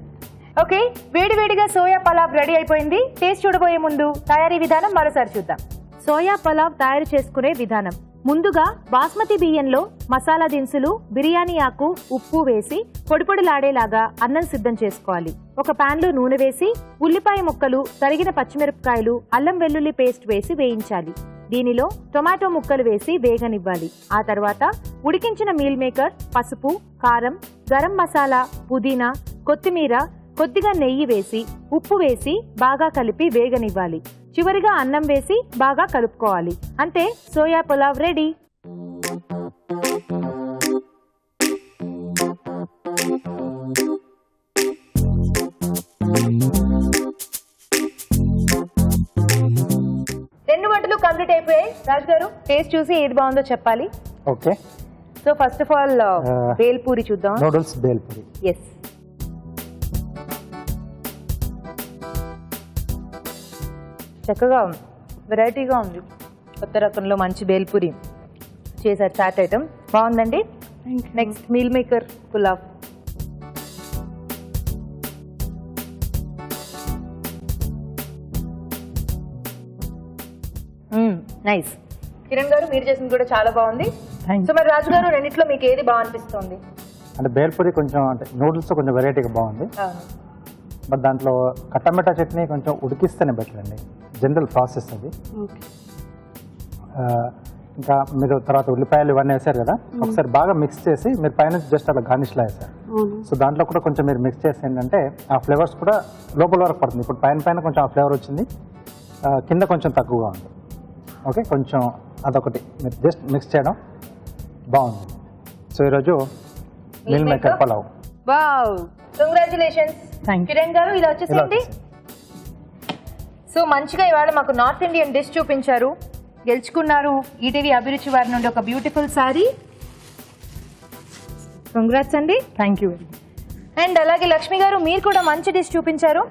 ఓకే, వేడివేడిగా సోయా పలావ్ రెడీ అయిపోయింది. టేస్ట్ చూడబోయే ముందు తయారీ విధానం మరోసారి చూద్దాం. సోయా పలావ్ తయారు చేసుకునే విధానం. ముందుగా బాస్మతి బియ్యంలో మసాలా దినుసులు, బిర్యానీ ఆకు, ఉప్పు వేసి పొడిపొడిలాడేలాగా అన్నం సిద్ధం చేసుకోవాలి. ఒక పాన్ లో నూనె వేసి ఉల్లిపాయ ముక్కలు, తరిగిన పచ్చిమిరపకాయలు, అల్లం వెల్లుల్లి పేస్ట్ వేసి వేయించాలి. దీనిలో టొమాటో ముక్కలు వేసి వేగనివ్వాలి. ఆ తర్వాత ఉడికించిన మీల్ మేకర్, పసుపు, కారం, గరం మసాలా, పుదీనా, కొత్తిమీర, కొద్దిగా నెయ్యి వేసి ఉప్పు వేసి బాగా కలిపి వేగనివ్వాలి. చివరిగా అన్నం వేసి బాగా కలుపుకోవాలి. అంతే, సోయా పులావ్ రెడీ. రెండు వంటలు కంప్లీట్ అయిపోయాయి. రాజు గారు, టేస్ట్ చూసి ఏది బాగుందో చెప్పాలి. Okay, so first of all bhel puri చూద్దాం. Noodles bale puri. ఎస్, చక్కగా వెరైటీగా ఉంది. కొత్త రకంలో మంచి బేల్ పూరి చేశారు. చాట్ ఐటమ్ బాగుందండి. Next meal maker pulao. Nice. Kiran గారు, మీరు చేసింది కూడా చాలా బాగుంది. సో మరి రాజు గారు, రెండిట్లో మీకు ఏది బాగా అనిపిస్తుంది? అంటే బేల్పూరి కొంచెం అంటే నూడిల్స్ కొంచెం వెరైటీగా బాగుంది. బట్ దాంట్లో కట్టమిట్టా చట్నీ కొంచెం ఉడికిస్తేనే బెటర్ అండి. జనరల్ ప్రాసెస్ అది. ఇంకా మీరు తర్వాత ఉల్లిపాయలు ఇవన్నీ వేసారు కదా, ఒకసారి బాగా మిక్స్ చేసి మీరు పైన జస్ట్ అలా గార్నిష్లా వేసారు. సో దాంట్లో కూడా కొంచెం మీరు మిక్స్ చేసి ఏంటంటే ఆ ఫ్లేవర్స్ కూడా లోపల వరకు పడుతుంది. ఇప్పుడు పైన కొంచెం ఆ ఫ్లేవర్ వచ్చింది, కింద కొంచెం తక్కువగా ఉంది. ఓకే, కొంచెం అదొకటి మీరు జస్ట్ మిక్స్ చేయడం బాగుంది. సో ఈరోజు meal maker pulao. Wow, congratulations Kiran గారు. ఇలా వచ్చేసింది. సో మంచిగా ఇవాళ మాకు నార్త్ ఇండియన్ డిష్ చూపించారు, గెలుచుకున్నారు. ఈటీవీ అభిరుచి వారి నుండి ఒక బ్యూటిఫుల్ సారీ. కంగ్రాట్స్ అండి. Thank you. అండ్ అలాగే లక్ష్మి గారు, మీరు కూడా మంచి డిష్ చూపించారు.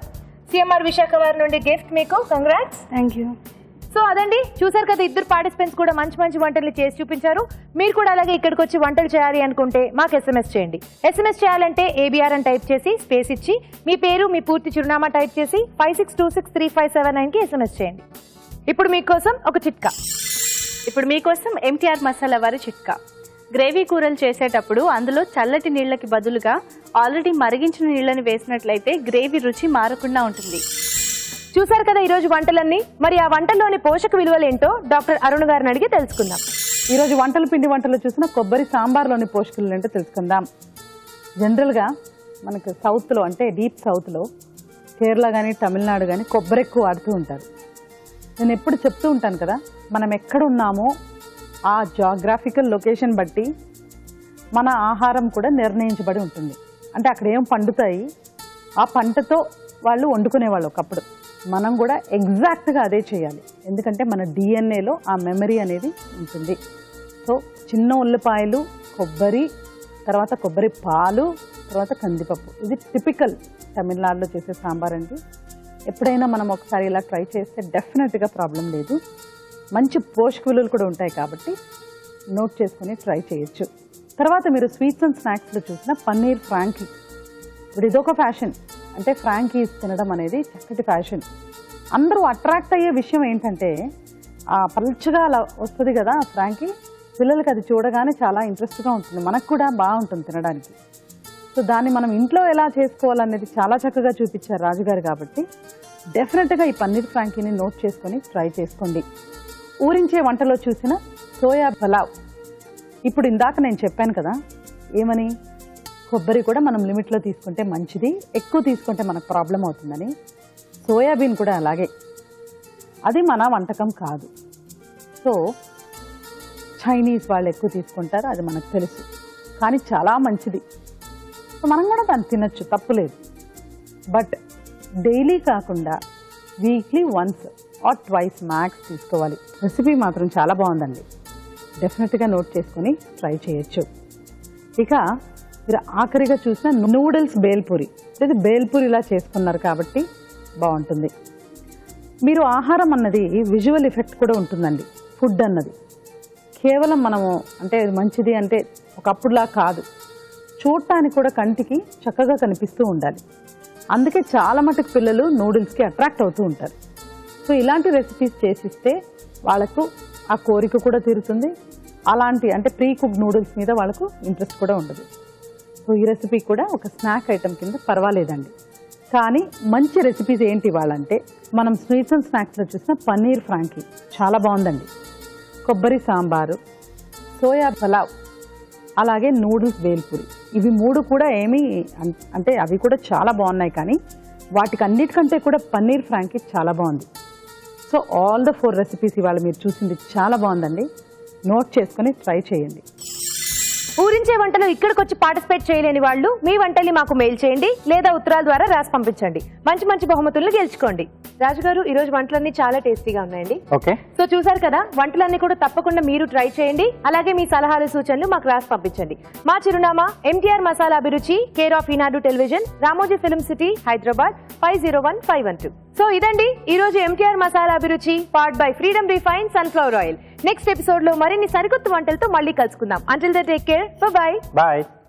సిఎంఆర్ విశాఖ వారి నుండి గిఫ్ట్ మీకు. కంగ్రాట్స్. Thank you. సో అదండి, చూసారు కదా, ఇద్దరు పార్టిసిపెంట్స్ కూడా మంచి మంచి వంటలు చేసి చూపించారు. మీరు కూడా అలాగే ఇక్కడికి వచ్చి వంటలు చేయాలి అనుకుంటే మాకు SMS చేయండి. SMS చేయాలంటే ABR అని టైప్ చేసి స్పేస్ ఇచ్చి మీ పేరు, మీ పూర్తి చిరునామా టైప్ చేసి 56263579కి SMS చేయండి. ఇప్పుడు మీకోసం ఒక చిట్కా. ఇప్పుడు మీకోసం MTR మసాలా వారి చిట్కా. గ్రేవీ కూరలు చేసేటప్పుడు అందులో చల్లటి నీళ్ళకి బదులుగా ఆల్రెడీ మరిగించిన నీళ్ళని వేసినట్లయితే గ్రేవీ రుచి మారకుండా ఉంటుంది. చూసారు కదా ఈరోజు వంటలన్నీ. మరి ఆ వంటల్లోని పోషక విలువలు ఏంటో డాక్టర్ అరుణ్ గారిని అడిగి తెలుసుకుందాం. ఈరోజు పిండి వంటలు చూసిన కొబ్బరి సాంబార్లోని పోషకాలు ఏంటో తెలుసుకుందాం. జనరల్గా మనకు సౌత్లో అంటే డీప్ సౌత్లో కేరళ కానీ తమిళనాడు కానీ కొబ్బరి ఎక్కువ వాడుతూ ఉంటారు. నేను ఎప్పుడు చెప్తూ ఉంటాను కదా, మనం ఎక్కడ ఉన్నామో ఆ జాగ్రాఫికల్ లొకేషన్ బట్టి మన ఆహారం కూడా నిర్ణయించబడి ఉంటుంది. అంటే అక్కడ ఏం పండుతాయి, ఆ పంటతో వాళ్ళు వండుకునేవాళ్ళు ఒకప్పుడు. మనం కూడా ఎగ్జాక్ట్గా అదే చేయాలి, ఎందుకంటే మన డిఎన్ఏలో ఆ మెమరీ అనేది ఉంటుంది. సో చిన్న ఉల్లిపాయలు, కొబ్బరి, తర్వాత కొబ్బరి పాలు, తర్వాత కందిపప్పు. ఇది టిపికల్ తమిళనాడులో చేసే సాంబార్ అండి. ఎప్పుడైనా మనం ఒకసారి ఇలా ట్రై చేస్తే డెఫినెట్గా ప్రాబ్లం లేదు. మంచి పోషక విలువలు కూడా ఉంటాయి కాబట్టి నోట్ చేసుకుని ట్రై చేయొచ్చు. తర్వాత మీరు స్వీట్స్ అండ్ స్నాక్స్లో చూసిన పన్నీర్ ఫ్రాంకీ. ఇప్పుడు ఇదొక ఫ్యాషన్, అంటే ఫ్రాంకీస్ తినడం అనేది చక్కటి ఫ్యాషన్. అందరూ అట్రాక్ట్ అయ్యే విషయం ఏంటంటే ఆ పల్చగా అలా వస్తుంది కదా ఫ్రాంకీ, పిల్లలకి అది చూడగానే చాలా ఇంట్రెస్ట్గా ఉంటుంది, మనకు కూడా బాగుంటుంది తినడానికి. సో దాన్ని మనం ఇంట్లో ఎలా చేసుకోవాలనేది చాలా చక్కగా చూపించారు రాజుగారు. కాబట్టి డెఫినెట్గా ఈ పన్నీర్ ఫ్రాంకీని నోట్ చేసుకొని ట్రై చేసుకోండి. ఊరించే వంటలో చూసిన సోయా పులావ్. ఇప్పుడు ఇందాక నేను చెప్పాను కదా, ఏమని, కొబ్బరి కూడా మనం లిమిట్లో తీసుకుంటే మంచిది, ఎక్కువ తీసుకుంటే మనకు ప్రాబ్లం అవుతుందని. సోయాబీన్ కూడా అలాగే, అది మన వంటకం కాదు. సో చైనీస్ వాళ్ళు ఎక్కువ తీసుకుంటారు, అది మనకు తెలుసు, కానీ చాలా మంచిది. సో మనం కూడా దాన్ని తినచ్చు, తప్పులేదు. బట్ డైలీ కాకుండా weekly once or twice max తీసుకోవాలి. రెసిపీ మాత్రం చాలా బాగుందండి, డెఫినెట్గా నోట్ చేసుకొని ట్రై చేయొచ్చు. ఇక మీరు ఆఖరిగా చూసిన నూడిల్స్ బేల్పూరి, ఇది బేల్పూరి ఇలా చేసుకున్నారు కాబట్టి బాగుంటుంది. మీరు ఆహారం అన్నది విజువల్ ఎఫెక్ట్ కూడా ఉంటుందండి. ఫుడ్ అన్నది కేవలం మనము అంటే మంచిది అంటే ఒకప్పుడులా కాదు, చూడటానికి కూడా కంటికి చక్కగా కనిపిస్తూ ఉండాలి. అందుకే చాలా మటుకు పిల్లలు నూడిల్స్కి అట్రాక్ట్ అవుతూ ఉంటారు. సో ఇలాంటి రెసిపీస్ చేసిస్తే వాళ్ళకు ఆ కోరిక కూడా తీరుతుంది. అలాంటి అంటే ప్రీ కుక్ నూడిల్స్ మీద వాళ్ళకు ఇంట్రెస్ట్ కూడా ఉండదు. సో ఈ రెసిపీ కూడా ఒక స్నాక్ ఐటమ్ కింద పర్వాలేదండి. కానీ మంచి రెసిపీస్ ఏంటి వాళ్ళంటే, మనం స్వీట్స్ అండ్ స్నాక్స్లో చూసిన పన్నీర్ ఫ్రాంకీ చాలా బాగుందండి, కొబ్బరి సాంబారు, సోయా పులావ్, అలాగే నూడిల్స్ వేల్పూరి. ఇవి 3 కూడా ఏమీ అంటే అవి కూడా చాలా బాగున్నాయి, కానీ వాటికి అన్నిటికంటే కూడా పన్నీర్ ఫ్రాంకీ చాలా బాగుంది. సో ఆల్ ద 4 రెసిపీస్ ఇవాళ మీరు చూసింది చాలా బాగుందండి. నోట్ చేసుకొని ట్రై చేయండి. ఊరించే వంటలు ఇక్కడికి వచ్చి పార్టిసిపేట్ చేయలేని వాళ్ళు మీ వంటల్ని మాకు మెయిల్ చేయండి లేదా ఉత్తరాల ద్వారా రాసి పంపించండి. మంచి మంచి బహుమతులను గెలుచుకోండి. రాజుగారు, ఈ రోజు వంటలన్నీ చాలా టేస్టీగా ఉన్నాయండి. ఓకే, సో చూసారు కదా, వంటలన్నీ కూడా తప్పకుండా మీరు ట్రై చేయండి. అలాగే మీ సలహాలు సూచనలు మాకు రాసి పంపించండి. మా చిరునామా MTR masala Abhiruchi, care of Eenadu television, Ramoji film city, Hyderabad 501512. So ఇదండి ఈ రోజు MTR masala Abhiruchi part by Freedom refine sunflower oil. Next episode లో మరిన్ని సరికొత్త వంటలతో మళ్ళీ కలుసుకుందాం. Until then take care, by.